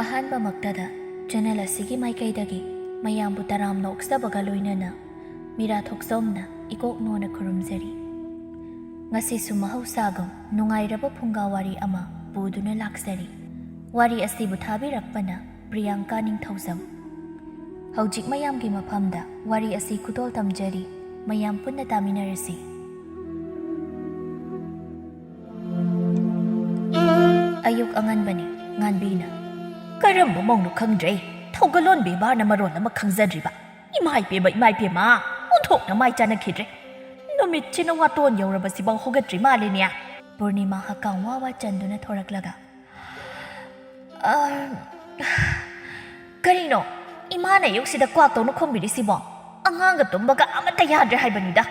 ꯑꯍꯥꯟꯕ ꯃꯛꯇꯗ ꯆꯦꯅꯦꯜ ꯑꯁꯤꯒꯤ ꯃꯥꯏꯀꯩꯗꯒꯤ ꯃꯌꯥꯝꯕꯨ ꯇꯔꯥꯝꯅ ꯑꯣꯛꯆꯕꯒ ꯂꯣꯏꯅꯅ ꯃꯤꯔꯥ ꯊꯣꯛꯆꯣꯝꯅ ꯏꯀꯣꯛꯅꯣꯅ ꯈꯨꯔꯨꯝꯖꯔꯤ꯫ ꯉꯁꯤꯁꯨ ꯃꯍꯧꯁꯥꯒꯨꯝ ꯅꯨꯡꯉꯥꯏꯔꯕ ꯐꯨꯡꯒꯥ ꯋꯥꯔꯤ ꯑꯃ ꯄꯨꯗꯨꯅ ꯂꯥꯛꯆꯔꯤ꯫ ꯋꯥꯔꯤ ꯑꯁꯤꯕꯨ ꯊꯥꯕꯤꯔꯛꯄꯅ ꯄ꯭ꯔꯤꯌꯥꯡꯀꯥ ꯅꯤꯡꯊꯧꯖꯝ꯫ ꯍꯧꯖꯤꯛ ꯃꯌꯥꯝꯒꯤ ꯃꯐꯝꯗ ꯋꯥꯔꯤ ꯑꯁꯤ ꯈꯨꯗꯣꯜ ꯇꯝꯖꯔꯤ, ꯃꯌꯥꯝ ꯄꯨꯟꯅ ꯇꯥꯃꯤꯟꯅꯔꯁꯤ꯫ ꯑꯌꯨꯛ ꯑꯉꯟꯕꯅꯤ, ꯉꯥꯟꯕꯤꯅ ꯀꯔꯝꯕ ꯃꯧꯅꯣ ꯈꯪꯗ꯭ꯔꯦ, ꯊꯧꯒꯜꯂꯣꯟ ꯕꯦꯕꯥꯔꯅ ꯃꯔꯣꯜ ꯑꯃ ꯈꯪꯖꯗ꯭ꯔꯤꯕ꯫ ꯏꯃꯥꯏꯄꯦꯝꯃ ꯑꯣꯟꯊꯣꯛꯅ ꯃꯥꯏ ꯆꯥꯅꯈꯤꯗ꯭ꯔꯦ꯫ ꯅꯨꯃꯤꯠꯁꯤꯅ ꯋꯥꯇꯣꯟ ꯌꯧꯔꯕꯁꯤꯐꯥꯎ ꯍꯧꯒꯠꯇ꯭ꯔꯤ ꯃꯥꯜꯂꯦꯅꯦ꯫ ꯄꯨꯔꯅꯤꯃꯥ ꯍꯛꯀꯥꯝ ꯋꯥ ꯋꯥ ꯆꯟꯗꯨꯅ ꯊꯣꯔꯛꯂꯒ ꯀꯔꯤꯅꯣ ꯏꯃꯥꯅ ꯑꯌꯨꯛꯁꯤꯗ ꯀ꯭ꯋꯥꯛꯇꯧꯅ ꯈꯣꯡꯕꯤꯔꯤꯁꯤꯕꯣ? ꯑꯉꯥꯡꯒ ꯇꯨꯝꯕꯒ ꯑꯃꯠꯇ ꯌꯥꯗ꯭ꯔꯦ ꯍꯥꯏꯕꯅꯤꯗ꯫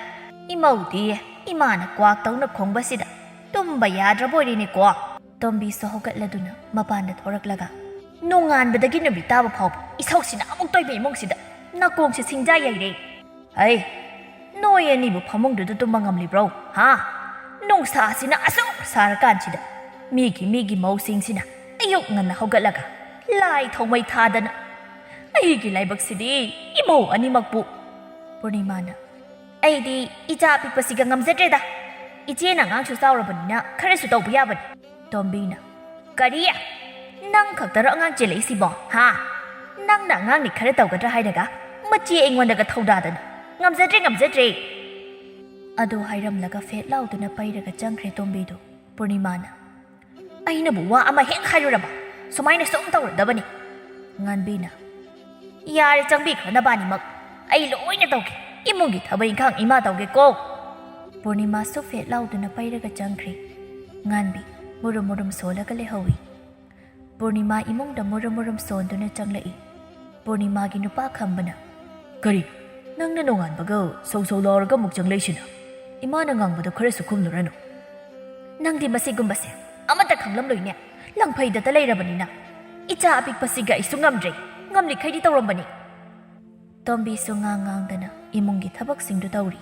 ꯏꯃꯧꯗꯤ ꯏꯃꯥꯅ ꯀ꯭ꯋꯥꯛꯇꯧꯅ ꯈꯣꯡꯕꯁꯤꯗ ꯇꯨꯝꯕ ꯌꯥꯗ꯭ꯔꯕꯣꯏꯔꯦꯅꯦꯀꯣ꯫ ꯇꯣꯝꯕꯤꯁꯨ ꯍꯧꯒꯠꯂꯗꯨꯅ ꯃꯄꯥꯟꯗ ꯊꯣꯔꯛꯂꯒ ꯅꯣꯡꯉꯥꯟꯕꯗꯒꯤ ꯅꯨꯃꯤꯠ ꯇꯥꯕ ꯐꯥꯎꯕ ꯏꯁꯧꯁꯤꯅ ꯑꯃꯨꯛ ꯇꯣꯏꯕ ꯏꯃꯨꯡꯁꯤꯗ ꯅꯥꯀꯣꯡꯁꯦ ꯁꯤꯡꯖꯥ ꯌꯩꯔꯦ꯫ ꯍꯩ, ꯅꯣꯏ ꯑꯅꯤꯕꯨ ꯐꯃꯨꯡꯗꯨꯗ ꯇꯨꯝꯕ ꯉꯝꯂꯤꯕ꯭ꯔꯣ? ꯅꯨꯡꯁꯥꯁꯤꯅ ꯑꯁꯨꯛ ꯁꯥꯔꯀꯥꯟꯁꯤꯗ ꯃꯤꯒꯤ ꯃꯧꯁꯤꯡꯁꯤꯅ ꯑꯌꯨꯛ ꯉꯟꯅ ꯍꯧꯒꯠꯂꯒ ꯂꯥꯏ ꯊꯧꯃꯩ ꯊꯥꯗꯅ ꯑꯩꯒꯤ ꯂꯥꯏꯕꯛꯁꯤꯗꯤ ꯏꯃꯧ ꯑꯅꯤꯃꯛꯄꯨ꯫ ꯄꯨꯔꯅꯤꯃꯥꯅ ꯑꯩꯗꯤ ꯏꯆꯥ ꯑꯄꯤꯛꯄꯁꯤꯒ ꯉꯝꯖꯗ꯭ꯔꯦꯗ꯫ ꯏꯆꯦꯅ ꯑꯉꯥꯡꯁꯨ ꯆꯥꯎꯔꯕꯅꯤꯅ ꯈꯔꯁꯨ ꯇꯧꯕ ꯌꯥꯕꯅꯤ꯫ ꯇꯣꯝꯕꯤꯅ ꯀꯔꯤ? ꯅꯪ ꯈꯛꯇꯔꯣ ꯑꯉꯥꯡ ꯆꯦꯜꯂꯛꯏꯁꯤꯕꯣ? ꯅꯪꯅ ꯑꯉꯥꯡꯅꯤ ꯈꯔ ꯇꯧꯒꯗ꯭ꯔꯥ ꯍꯥꯏꯔꯒ ꯃꯆꯦ ꯑꯩꯉꯣꯟꯗꯒ ꯊꯧꯗꯥꯗꯅ ꯉꯝꯖꯗ꯭ꯔꯦ꯫ ꯑꯗꯨ ꯍꯥꯏꯔꯝꯂꯒ ꯐꯦꯠ ꯂꯥꯎꯗꯨꯅ ꯄꯩꯔꯒ ꯆꯪꯈ꯭ꯔꯦ ꯇꯣꯝꯕꯤꯗꯨ꯫ ꯄꯨꯔꯅꯤꯃꯥꯅ ꯑꯩꯅꯕꯨ ꯋꯥ ꯑꯃ ꯍꯦꯛ ꯍꯥꯏꯔꯨꯔꯕ ꯁꯨꯃꯥꯏꯅ ꯁꯨꯝ ꯇꯧꯔꯗꯕꯅꯤ꯫ ꯉꯥꯟꯕꯤꯅ ꯌꯥꯔꯦ, ꯆꯪꯕꯤꯈ꯭ꯔꯣ ꯅꯕꯥꯅꯤꯃꯛ, ꯑꯩ ꯂꯣꯏꯅ ꯇꯧꯒꯦ꯫ ꯏꯃꯨꯡꯒꯤ ꯊꯕꯛ ꯏꯪꯈꯥꯡ ꯏꯃꯥ ꯇꯧꯒꯦꯀꯣ꯫ ꯄꯨꯔꯅꯤꯃꯥꯁꯨ ꯐꯦꯠ ꯂꯥꯎꯗꯨꯅ ꯄꯩꯔꯒ ꯆꯪꯈ꯭ꯔꯦ꯫ ꯉꯥꯟꯕꯤ ꯃꯨꯔꯨꯝ ꯃꯨꯔꯨꯝ ꯁꯣꯜꯂꯒ ꯂꯩꯍꯧꯏ꯫ ꯄꯨꯔꯅꯤꯃꯥ ꯏꯃꯨꯡꯗ ꯃꯨꯔꯨꯝ ꯃꯨꯔꯨꯝ ꯁꯣꯟꯗꯨꯅ ꯆꯪꯂꯛꯏ꯫ ꯄꯨꯔꯅꯤꯃꯥꯒꯤ ꯅꯨꯄꯥ ꯈꯝꯕꯅ ꯀꯔꯤ? ꯅꯪꯅ ꯅꯣꯡꯉꯥꯟꯕꯒ ꯁꯧ ꯂꯥꯎꯔꯒ ꯑꯃꯨꯛ ꯆꯪꯂꯛꯏꯁꯤꯅ? ꯏꯃꯥꯅ ꯉꯥꯡꯕꯗꯣ ꯈꯔꯁꯨ ꯈꯨꯝꯂꯨꯔꯅꯨ꯫ ꯅꯪꯗꯤ ꯃꯁꯤꯒꯨꯝꯕꯁꯦ ꯑꯃꯠꯇ ꯈꯪꯂꯝꯂꯣꯏꯅꯦ, ꯂꯪꯐꯩꯗꯇ ꯂꯩꯔꯕꯅꯤꯅ꯫ ꯏꯆꯥ ꯑꯄꯤꯛꯄꯁꯤꯒ ꯑꯩꯁꯨ ꯉꯝꯗ꯭ꯔꯦ, ꯉꯝꯂꯤꯈꯩꯗꯤ ꯇꯧꯔꯝꯕꯅꯤ꯫ ꯇꯣꯝꯕꯤꯁꯨ ꯉꯥꯡꯗꯅ ꯏꯃꯨꯡꯒꯤ ꯊꯕꯛꯁꯤꯡꯗꯨ ꯇꯧꯔꯤ꯫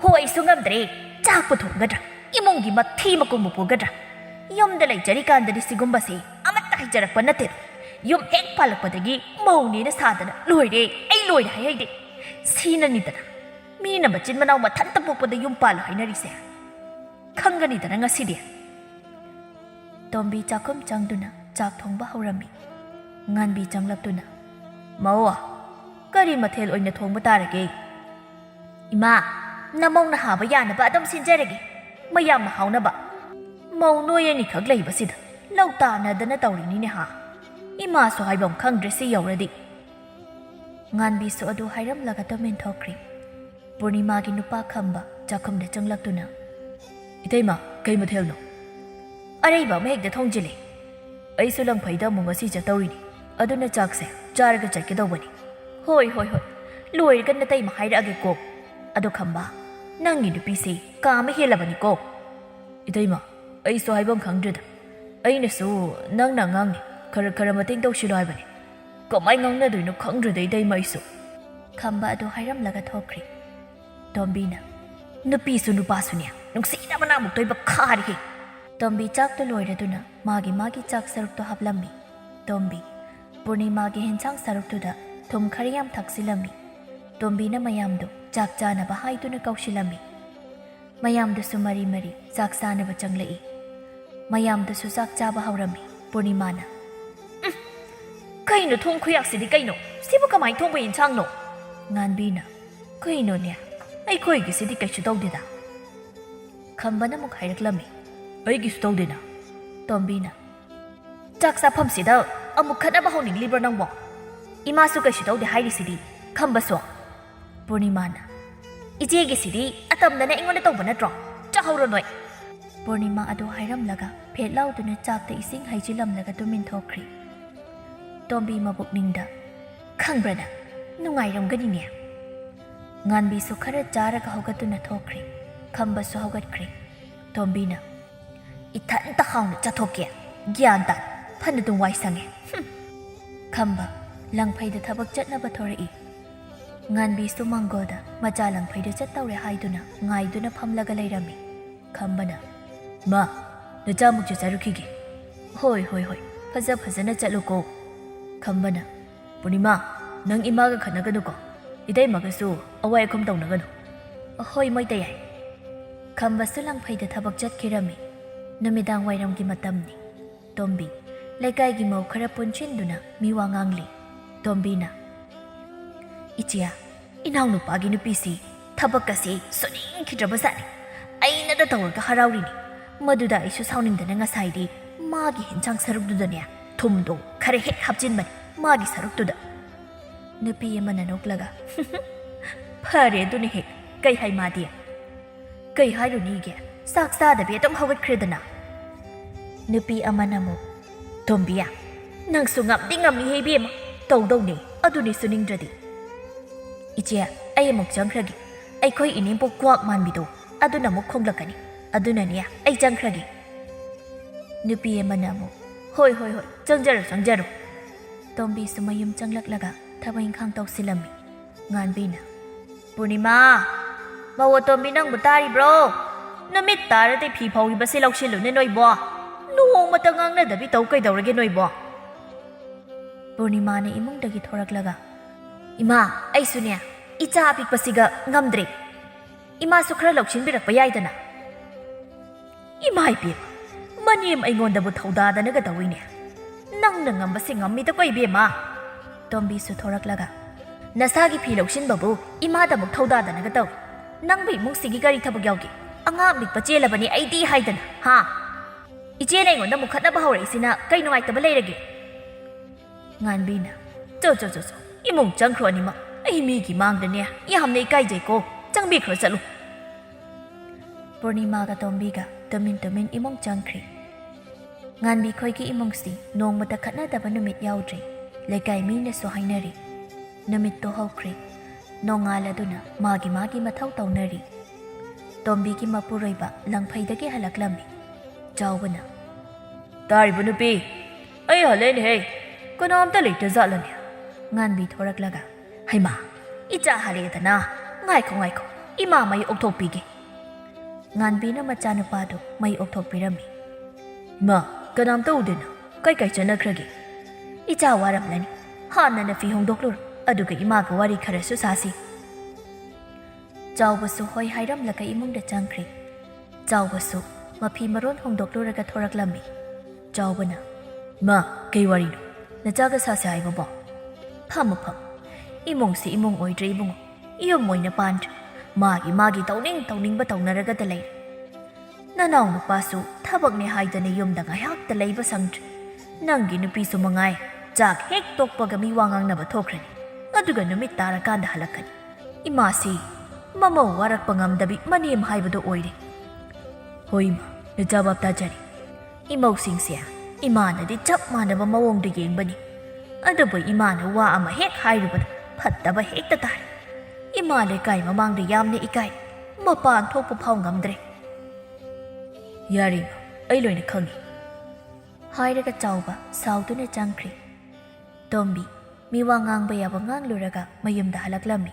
ꯍꯣ, ꯑꯩꯁꯨ ꯉꯝꯗ꯭ꯔꯦ꯫ ꯆꯥꯛꯄꯨ ꯊꯣꯡꯒꯗ꯭ꯔꯥ? ꯏꯃꯨꯡꯒꯤ ꯃꯊꯤ ꯃꯀꯨꯝꯕꯨ ꯄꯨꯒꯗ꯭ꯔꯥ? ꯌꯨꯝꯗ ꯂꯩꯖꯔꯤꯀꯥꯟꯗꯗꯤ ꯁꯤꯒꯨꯝꯕꯁꯦ ꯑꯃꯠꯇ ꯍꯩꯖꯔꯛꯄ ꯅꯠꯇꯦ꯫ ꯌꯨꯝ ꯍꯦꯛ ꯄꯥꯜꯂꯛꯄꯗꯒꯤ ꯃꯧꯅꯦꯅ ꯁꯥꯗꯅ ꯂꯣꯏꯔꯦ, ꯑꯩ ꯂꯣꯏꯔꯦ ꯍꯥꯏꯍꯩꯗꯦ꯫ ꯁꯤꯅꯅꯤꯗꯅ ꯃꯤꯅ ꯃꯆꯤꯟ ꯃꯅꯥꯎ ꯃꯊꯟꯇ ꯄꯣꯛꯄꯗ ꯌꯨꯝ ꯄꯥꯜꯂꯨ ꯍꯥꯏꯅꯔꯤꯁꯦ꯫ ꯈꯪꯒꯅꯤꯗꯅ ꯉꯁꯤꯗꯤ꯫ ꯇꯣꯝꯕꯤ ꯆꯥꯛꯈꯨꯝ ꯆꯪꯗꯨꯅ ꯆꯥꯛ ꯊꯣꯡꯕ ꯍꯧꯔꯝꯃꯤ꯫ ꯉꯥꯟꯕꯤ ꯆꯪꯂꯛꯇꯨꯅ ꯃꯧ, ꯀꯔꯤ ꯃꯊꯦꯜ ꯑꯣꯏꯅ ꯊꯣꯡꯕ ꯇꯥꯔꯒꯦ? ꯏꯃꯥ, ꯅꯃꯧꯅ ꯍꯥꯕ ꯌꯥꯅꯕ ꯑꯗꯨꯝ ꯁꯤꯟꯖꯔꯒꯦ, ꯃꯌꯥꯝꯅ ꯍꯥꯎꯅꯕ꯫ ꯃꯧ ꯅꯣꯏ ꯑꯅꯤꯈꯛ ꯂꯩꯕꯁꯤꯗ ꯂꯧ ꯇꯥꯟꯅꯗꯅ ꯇꯧꯔꯤꯅꯤꯅꯦ ꯏꯃꯥꯁꯨ ꯍꯥꯏꯐꯝ ꯈꯪꯗ꯭ꯔꯦ ꯁꯤ ꯌꯧꯔꯗꯤ꯫ ꯉꯥꯟꯕꯤꯁꯨ ꯑꯗꯨ ꯍꯥꯏꯔꯝꯂꯒ ꯇꯨꯃꯤꯟ ꯊꯣꯛꯈ꯭ꯔꯤ꯫ ꯄꯨꯔꯅꯤꯃꯥꯒꯤ ꯅꯨꯄꯥ ꯈꯝꯕ ꯆꯥꯛꯈꯨꯝꯗ ꯆꯪꯂꯛꯇꯨꯅ ꯏꯇꯩꯃ, ꯀꯩ ꯃꯊꯦꯜꯅꯣ? ꯑꯔꯩꯕ ꯑꯃ ꯍꯦꯛꯇ ꯊꯣꯡꯖꯤꯜꯂꯦ꯫ ꯑꯩꯁꯨ ꯂꯪꯐꯩꯗ ꯑꯃꯨꯛ ꯉꯁꯤ ꯆꯠꯇꯧꯔꯤꯅꯤ, ꯑꯗꯨꯅ ꯆꯥꯛꯁꯦ ꯆꯥꯔꯒ ꯆꯠꯀꯗꯧꯕꯅꯤ꯫ ꯍꯣꯏ, ꯂꯣꯏꯔꯒ ꯅꯇꯩꯃ ꯍꯥꯏꯔꯛꯑꯒꯦꯀꯣ꯫ ꯑꯗꯣ ꯈꯝꯕ, ꯅꯪꯒꯤ ꯅꯨꯄꯤꯁꯦ ꯀꯥ ꯑꯃ ꯍꯦꯜꯂꯕꯅꯤꯀꯣ꯫ ꯏꯇꯩꯃ, ꯑꯩꯁꯨ ꯍꯥꯏꯐꯝ ꯈꯪꯗ꯭ꯔꯦꯗ꯫ ꯑꯩꯅꯁꯨ ꯅꯪꯅ ꯑꯉꯥꯡꯅꯤ, ꯈꯔ ꯃꯇꯦꯡ ꯇꯧꯁꯤꯜꯂꯣ ꯍꯥꯏꯕꯅꯤ꯫ ꯀꯃꯥꯏ ꯉꯥꯡꯅꯗꯣꯏꯅꯣ ꯈꯪꯗ꯭ꯔꯦꯗ ꯏꯇꯩꯃ ꯑꯩꯁꯨ꯫ ꯈꯝꯕ ꯑꯗꯨ ꯍꯥꯏꯔꯝꯂꯒ ꯊꯣꯛꯈ꯭ꯔꯤ꯫ ꯇꯣꯝꯕꯤꯅ ꯅꯨꯄꯤꯁꯨ ꯅꯨꯄꯥꯁꯨꯅꯦ, ꯅꯨꯡꯁꯤꯅꯕꯅ ꯑꯃꯨꯛ ꯇꯣꯏꯕ ꯈꯥꯔꯤꯍꯦ꯫ ꯇꯣꯝꯕꯤ ꯆꯥꯛꯇꯨ ꯂꯣꯏꯔꯗꯨꯅ ꯃꯥꯒꯤ ꯆꯥꯛ ꯁꯔꯨꯛꯇꯣ ꯍꯥꯞꯂꯝꯃꯤ꯫ ꯇꯣꯝꯕꯤ ꯄꯨꯔꯅꯤꯃꯥꯒꯤ ꯍꯦꯟꯁꯥꯡ ꯁꯔꯨꯛꯇꯨꯗ ꯊꯨꯝ ꯈꯔ ꯌꯥꯝ ꯊꯥꯛꯆꯤꯜꯂꯝꯃꯤ꯫ ꯇꯣꯝꯕꯤꯅ ꯃꯌꯥꯝꯗꯨ ꯆꯥꯛ ꯆꯥꯅꯕ ꯍꯥꯏꯗꯨꯅ ꯀꯧꯁꯤꯜꯂꯝꯃꯤ꯫ ꯃꯌꯥꯝꯗꯨꯁꯨ ꯃꯔꯤ ꯆꯥꯛ ꯆꯥꯅꯕ ꯆꯪꯂꯛꯏ꯫ ꯃꯌꯥꯝꯗꯨꯁꯨ ꯆꯥꯛ ꯆꯥꯕ ꯍꯧꯔꯝꯃꯤ꯫ ꯄꯨꯔꯅꯤꯃꯥꯅ ꯀꯩꯅꯣ ꯊꯣꯡ ꯈꯨꯌꯥꯛꯁꯤꯗꯤ ꯀꯩꯅꯣ? ꯁꯤꯕꯨ ꯀꯃꯥꯏꯅ ꯊꯣꯡꯕ ꯌꯦꯟꯁꯥꯡꯅꯣ? ꯉꯥꯟꯕꯤꯅ ꯀꯩꯅꯣꯅꯦ, ꯑꯩꯈꯣꯏꯒꯤꯁꯤꯗꯤ ꯀꯩꯁꯨ ꯇꯧꯗꯦꯗ꯫ ꯈꯝꯕꯅ ꯑꯃꯨꯛ ꯍꯥꯏꯔꯛꯂꯝꯃꯤ꯫ ꯑꯩꯒꯤꯁꯨ ꯇꯧꯗꯦꯅ꯫ ꯇꯣꯝꯕꯤꯅ ꯆꯥꯛ ꯆꯥꯐꯝꯁꯤꯗ ꯑꯃꯨꯛ ꯈꯠꯅꯕ ꯍꯧꯅꯤꯡꯂꯤꯕ꯭ꯔꯣ ꯅꯪꯕꯣ? ꯏꯃꯥꯁꯨ ꯀꯩꯁꯨ ꯇꯧꯗꯦ ꯍꯥꯏꯔꯤꯁꯤꯗꯤ, ꯈꯝꯕꯁꯨ꯫ ꯄꯨꯔꯅꯤꯃꯥꯅ ꯏꯆꯦꯒꯤꯁꯤꯗꯤ ꯑꯇꯝꯅꯅ ꯑꯩꯉꯣꯟꯗ ꯇꯧꯕ ꯅꯠꯇ꯭ꯔꯣ? ꯆꯥꯍꯧꯔꯣ ꯅꯣꯏ꯫ ꯄꯨꯔꯅꯤꯃꯥ ꯑꯗꯨ ꯍꯥꯏꯔꯝꯂꯒ ꯐꯦꯠ ꯂꯥꯎꯗꯨꯅ ꯆꯥꯛꯇ ꯏꯁꯤꯡ ꯍꯩꯖꯤꯜꯂꯝꯂꯒ ꯇꯨꯃꯤꯟ ꯊꯣꯛꯈ꯭ꯔꯤ꯫ ꯇꯣꯝꯕꯤ ꯃꯕꯨꯛꯅꯤꯡꯗ ꯈꯪꯕ꯭ꯔꯅ ꯅꯨꯡꯉꯥꯏꯔꯝꯒꯅꯤꯅꯦ꯫ ꯉꯥꯟꯕꯤꯁꯨ ꯈꯔ ꯆꯥꯔꯒ ꯍꯧꯒꯠꯇꯨꯅ ꯊꯣꯛꯈ꯭ꯔꯤ꯫ ꯈꯝꯕꯁꯨ ꯍꯧꯒꯠꯈ꯭ꯔꯤ꯫ ꯇꯣꯝꯕꯤꯅ ꯏꯊꯟꯇ ꯍꯥꯎꯅ ꯆꯠꯊꯣꯛꯀꯦ, ꯒ꯭ꯌꯥꯟ ꯇꯥ, ꯐꯅ ꯑꯗꯨꯝ ꯋꯥꯏ ꯁꯪꯉꯦ꯫ ꯈꯝꯕ ꯂꯪꯐꯩꯗ ꯊꯕꯛ ꯆꯠꯅꯕ ꯊꯣꯔꯛꯏ꯫ ꯉꯥꯟꯕꯤꯁꯨ ꯃꯥꯡꯒꯣꯜꯗ ꯃꯆꯥ ꯂꯪꯐꯩꯗ ꯆꯠꯇꯧꯔꯦ ꯍꯥꯏꯗꯨꯅ ꯉꯥꯏꯗꯨꯅ ꯐꯝꯂꯒ ꯂꯩꯔꯝꯃꯤ꯫ ꯈꯝꯕꯅ ꯃꯥ, ꯅꯆꯥꯃꯨꯛ ꯆꯠꯆꯔꯨꯈꯤꯒꯦ꯫ ꯍꯣꯏ, ꯐꯖꯅ ꯆꯠꯂꯨꯀꯣ꯫ ꯈꯝꯕꯅ ꯄꯨꯔꯅꯤꯃꯥ ꯅꯪ ꯏꯃꯥꯒ ꯈꯠꯅꯒꯅꯨꯀꯣ ꯏꯇꯩꯃꯒꯁꯨ ꯑꯋꯥꯏ ꯑꯈꯨꯝ ꯇꯧꯅꯒꯅꯨ ꯍꯣꯏ ꯃꯣꯏ ꯇꯌꯥꯏ ꯈꯝꯕꯁꯨ ꯂꯪꯐꯩꯗ ꯊꯕꯛ ꯆꯠꯈꯤꯔꯝꯃꯤ ꯅꯨꯃꯤꯗꯥꯡ ꯋꯥꯏꯔꯝꯒꯤ ꯃꯇꯝꯅꯤ ꯇꯣꯝꯕꯤ ꯂꯩꯀꯥꯏꯒꯤ ꯃꯧ ꯈꯔ ꯄꯨꯟꯁꯤꯟꯗꯨꯅ ꯃꯤꯋꯥ ꯉꯥꯡꯂꯤ ꯇꯣꯝꯕꯤꯅ ꯏꯆꯦ ꯏꯅꯥꯎꯅꯨꯄꯥꯒꯤ ꯅꯨꯄꯤꯁꯤ ꯊꯕꯛꯀꯁꯤ ꯁꯨꯅꯤꯡꯈꯤꯗ꯭ꯔꯕꯖꯥꯠꯅꯤ ꯑꯩꯅꯗ ꯇꯧꯔꯒ ꯍꯔꯥꯎꯔꯤꯅꯤ ꯃꯗꯨꯗ ꯑꯩꯁꯨ ꯁꯥꯎꯅꯤꯡꯗꯅ ꯉꯁꯥꯏꯗꯤ ꯃꯥꯒꯤ ꯍꯤꯟꯖꯥꯡ ꯁꯔꯨꯛꯇꯨꯗꯅꯦ ꯊꯨꯝꯗꯣ ꯈꯔ ꯍꯦꯛ ꯍꯥꯞꯆꯤꯟꯕꯅꯤ ꯃꯥꯒꯤ ꯁꯔꯨꯛꯇꯨꯗ ꯅꯨꯄꯤ ꯑꯃꯅ ꯅꯣꯛꯂꯒ ꯐꯔꯦ ꯑꯗꯨꯅ ꯍꯦꯛ ꯀꯩ ꯍꯥꯏ ꯃꯥꯗꯤ ꯀꯩ ꯍꯥꯏꯔꯨꯅꯤꯒꯦ ꯆꯥꯛ ꯆꯥꯗꯕꯤ ꯑꯗꯨꯝ ꯍꯧꯒꯠꯈ꯭ꯔꯦꯗꯅ ꯅꯨꯄꯤ ꯑꯃꯅ ꯑꯃꯨꯛ ꯇꯣꯝꯕꯤꯌꯥ ꯅꯪꯁꯨ ꯉꯝꯗꯤ ꯉꯝꯃꯤꯍꯦ ꯏꯕꯦꯝꯃ ꯇꯧꯗꯧꯅꯤ ꯑꯗꯨꯅꯤ ꯁꯨꯅꯤꯡꯗ꯭ꯔꯗꯤ ꯏꯆꯦ ꯑꯩ ꯑꯃꯨꯛ ꯆꯪꯈ꯭ꯔꯒꯦ ꯑꯩꯈꯣꯏ ꯏꯅꯦꯝꯄꯣꯛ ꯀ꯭ꯋꯥꯛ ꯃꯥꯟꯕꯤꯗꯣ ꯑꯗꯨꯅ ꯑꯃꯨꯛ ꯈꯣꯡꯂꯛꯀꯅꯤ ꯑꯗꯨꯅꯅꯦ ꯑꯩ ꯆꯪꯈ꯭ꯔꯒꯦ ꯅꯨꯄꯤ ꯑꯃꯅ ꯑꯃꯨꯛ ꯍꯣꯏ ꯍꯣꯏ ꯍꯣꯏ ꯆꯪꯖꯔꯣ ꯆꯪꯖꯔꯣ ꯇꯣꯝꯕꯤꯁꯨ ꯃꯌꯨꯝ ꯆꯪꯂꯛꯂꯒ ꯊꯕꯛ ꯏꯪꯈꯥꯡ ꯇꯧꯁꯤꯜꯂꯝꯃꯤ ꯉꯥꯟꯕꯤꯅ ꯄꯨꯔꯅꯤꯃꯥ ꯃꯧ ꯑꯇꯣꯝꯕꯤ ꯅꯪꯕꯨ ꯇꯥꯔꯤꯕ꯭ꯔꯣ ꯅꯨꯃꯤꯠ ꯇꯥꯔꯗꯤ ꯐꯤ ꯐꯧꯔꯤꯕꯁꯦ ꯂꯧꯁꯤꯜꯂꯨꯅꯦ ꯅꯣꯏꯕꯣ ꯅꯣꯡꯃꯇ ꯉꯥꯡꯅꯗꯕꯤ ꯇꯧ ꯀꯩꯗꯧꯔꯒꯦ ꯅꯣꯏꯕꯣ ꯄꯨꯔꯅꯤꯃꯥꯅ ꯏꯃꯨꯡꯗꯒꯤ ꯊꯣꯔꯛꯂꯒ ꯏꯃꯥ ꯑꯩꯁꯨꯅꯦ ꯏꯆꯥ ꯑꯄꯤꯛꯄꯁꯤꯒ ꯉꯝꯗ꯭ꯔꯦ ꯏꯃꯥꯁꯨ ꯈꯔ ꯂꯧꯁꯤꯟꯕꯤꯔꯛꯄ ꯌꯥꯏꯗꯅ ꯏꯃꯥ ꯏꯕꯦꯝꯃ ꯃꯅꯦꯝ ꯑꯩꯉꯣꯟꯗꯕꯨ ꯊꯧꯗꯥꯗꯅꯒ ꯇꯧꯏꯅꯦ ꯅꯪꯅ ꯉꯝꯕꯁꯤ ꯉꯝꯃꯤꯗꯀꯣ ꯏꯕꯦꯝꯃ ꯇꯣꯝꯕꯤꯁꯨ ꯊꯣꯔꯛꯂꯒ ꯅꯁꯥꯒꯤ ꯐꯤ ꯂꯧꯁꯤꯟꯕꯕꯨ ꯏꯃꯥꯗ ꯑꯃꯨꯛ ꯊꯧꯗꯥꯗꯅꯒ ꯇꯧꯏ ꯅꯪꯕꯨ ꯏꯃꯨꯡꯁꯤꯒꯤ ꯀꯔꯤ ꯊꯕꯛ ꯌꯥꯎꯒꯦ ꯑꯉꯥꯡ ꯑꯄꯤꯛꯄ ꯆꯦꯜꯂꯕꯅꯤ ꯑꯩꯗꯤ ꯍꯥꯏꯗꯅ ꯍꯥ ꯏꯆꯦꯅ ꯑꯩꯉꯣꯟꯗ ꯑꯃꯨꯛ ꯈꯠꯅꯕ ꯍꯧꯔꯛꯏꯁꯤꯅ ꯀꯩ ꯅꯨꯡꯉꯥꯏꯇꯕ ꯂꯩꯔꯒꯦ ꯉꯥꯟꯕꯤꯅ ꯆꯣ ꯏꯃꯨꯡ ꯆꯪꯈ꯭ꯔꯣ ꯑꯅꯤꯃꯛ ꯑꯩ ꯃꯤꯒꯤ ꯃꯥꯡꯗꯅꯦ ꯌꯥꯝꯅ ꯏꯀꯥꯏꯖꯩꯀꯣ ꯆꯪꯕꯤꯈ꯭ꯔꯣ ꯆꯠꯂꯨ ꯄꯨꯔꯅꯤꯃꯥꯒ ꯇꯣꯝꯕꯤꯒ ꯇꯨꯃꯤꯟ ꯏꯃꯨꯡ ꯆꯪꯈ꯭ꯔꯤ ꯉꯥꯟꯕꯤ ꯈꯣꯏꯒꯤ ꯏꯃꯨꯡꯁꯤ ꯅꯣꯡꯃꯇ ꯈꯠꯅꯗꯕ ꯅꯨꯃꯤꯠ ꯌꯥꯎꯗ꯭ꯔꯤ ꯂꯩꯀꯥꯏ ꯃꯤꯅꯁꯨ ꯍꯥꯏꯅꯔꯤ ꯅꯨꯃꯤꯠꯇꯣ ꯍꯧꯈ꯭ꯔꯤ ꯅꯣꯡꯉꯥꯜꯂꯗꯨꯅ ꯃꯥꯒꯤ ꯃꯊꯧ ꯇꯧꯅꯔꯤ ꯇꯣꯝꯕꯤꯒꯤ ꯃꯄꯨꯔꯣꯏꯕ ꯂꯪꯐꯩꯗꯒꯤ ꯍꯜꯂꯛꯂꯝꯃꯤ ꯆꯥꯎꯕꯅ ꯇꯥꯔꯤꯕ ꯅꯨꯄꯤ ꯑꯩ ꯍꯜꯂꯦꯅꯦꯍꯦ ꯀꯅꯥꯝꯇ ꯂꯩꯇ꯭ꯔꯖꯥꯠꯂꯅꯦ ꯉꯥꯟꯕꯤ ꯊꯣꯔꯛꯂꯒ ꯍꯩꯃꯥ ꯏꯆꯥ ꯍꯜꯂꯦꯗꯅ ꯉꯥꯏꯈꯣ ꯏꯃꯥ ꯃꯩ ꯑꯣꯛꯊꯣꯛꯄꯤꯒꯦ ꯉꯥꯟꯕꯤꯅ ꯃꯆꯥꯅꯨꯄꯥꯗꯨ ꯃꯩ ꯑꯣꯛꯊꯣꯛꯄꯤꯔꯝꯃꯤ ꯏꯃꯥ ꯀꯅꯥꯝꯇ ꯎꯗꯦꯅ ꯀꯩ ꯆꯠꯅꯈ꯭ꯔꯒꯦ ꯏꯆꯥ ꯋꯥꯔꯝꯂꯅꯤ ꯍꯥꯟꯅꯅ ꯐꯤ ꯍꯣꯡꯗꯣꯛꯂꯨꯔꯣ ꯑꯗꯨꯒ ꯏꯃꯥꯒ ꯋꯥꯔꯤ ꯈꯔꯁꯨ ꯁꯥꯁꯤ ꯆꯥꯎꯕꯁꯨ ꯍꯣꯏ ꯍꯥꯏꯔꯝꯂꯒ ꯏꯃꯨꯡꯗ ꯆꯪꯈ꯭ꯔꯤ ꯆꯥꯎꯕꯁꯨ ꯃꯐꯤ ꯃꯔꯣꯟ ꯍꯣꯡꯗꯣꯛꯂꯨꯔꯒ ꯊꯣꯔꯛꯂꯝꯃꯤ ꯆꯥꯎꯕꯅ ꯃꯥ ꯀꯩ ꯋꯥꯔꯤꯅꯣ ꯅꯆꯥꯒ ꯁꯥꯁꯦ ꯍꯥꯏꯕꯕꯣ ꯐꯝ ꯏꯃꯨꯡꯁꯤ ꯏꯃꯨꯡ ꯑꯣꯏꯗ꯭ꯔꯦ ꯏꯕꯨꯡꯉꯣ ꯌꯨꯝ ꯑꯣꯏꯅ ꯄꯥꯟꯗ꯭ꯔꯦ ꯃꯥꯒꯤ ꯇꯧꯅꯤꯡꯕ ꯇꯧꯅꯔꯒꯗ ꯂꯩꯔꯦ ꯅꯅꯥꯎ ꯅꯨꯄꯥꯁꯨ ꯊꯕꯛꯅꯦ ꯍꯥꯏꯗꯅ ꯌꯨꯝꯗ ꯉꯥꯏꯍꯥꯛꯇ ꯂꯩꯕ ꯁꯪꯗ꯭ꯔꯦ ꯅꯪꯒꯤ ꯅꯨꯄꯤꯁꯨ ꯃꯉꯥꯏ ꯆꯥꯛ ꯍꯦꯛ ꯇꯣꯛꯄꯒ ꯃꯤ ꯋꯥ ꯉꯥꯡꯅꯕ ꯊꯣꯛꯈ꯭ꯔꯅꯤ ꯑꯗꯨꯒ ꯅꯨꯃꯤꯠ ꯇꯥꯔꯀꯥꯟꯗ ꯍꯜꯂꯛꯀꯅꯤ ꯏꯃꯥꯁꯤ ꯃꯃꯧ ꯋꯥꯔꯛꯄ ꯉꯝꯗꯕꯤ ꯃꯅꯦꯝ ꯍꯥꯏꯕꯗꯣ ꯑꯣꯏꯔꯦ ꯍꯣꯏ ꯏꯃꯥ ꯅꯆꯥ ꯕꯥꯞ ꯇꯥꯖꯔꯤ ꯏꯃꯧꯁꯤꯡꯁꯦ ꯏꯃꯥꯅꯗꯤ ꯆꯞ ꯃꯥꯟꯅꯕ ꯃꯑꯣꯡꯗ ꯌꯦꯡꯕꯅꯤ ꯑꯗꯨꯕꯨ ꯏꯃꯥꯅ ꯋꯥ ꯑꯃ ꯍꯦꯛ ꯍꯥꯏꯔꯨꯕꯗ ꯐꯠꯇꯕ ꯍꯦꯛꯇ ꯇꯥꯔꯦ ꯏꯃꯥ ꯂꯩꯀꯥꯏ ꯃꯃꯥꯡꯗ ꯌꯥꯝꯅ ꯏꯀꯥꯏ ꯃꯄꯥꯟ ꯊꯣꯛꯄ ꯐꯥꯎ ꯉꯝꯗ꯭ꯔꯦ ꯌꯥꯔꯦ ꯑꯩ ꯂꯣꯏꯅ ꯈꯪꯉꯤ ꯍꯥꯏꯔꯒ ꯆꯥꯎꯕ ꯁꯥꯎꯗꯨꯅ ꯆꯪꯈ꯭ꯔꯤ ꯇꯣꯝꯕꯤ ꯃꯤꯋꯥ ꯉꯥꯡꯕ ꯌꯥꯕ ꯉꯥꯡꯂꯨꯔꯒ ꯃꯌꯨꯝꯗ ꯍꯜꯂꯛꯂꯝꯃꯤ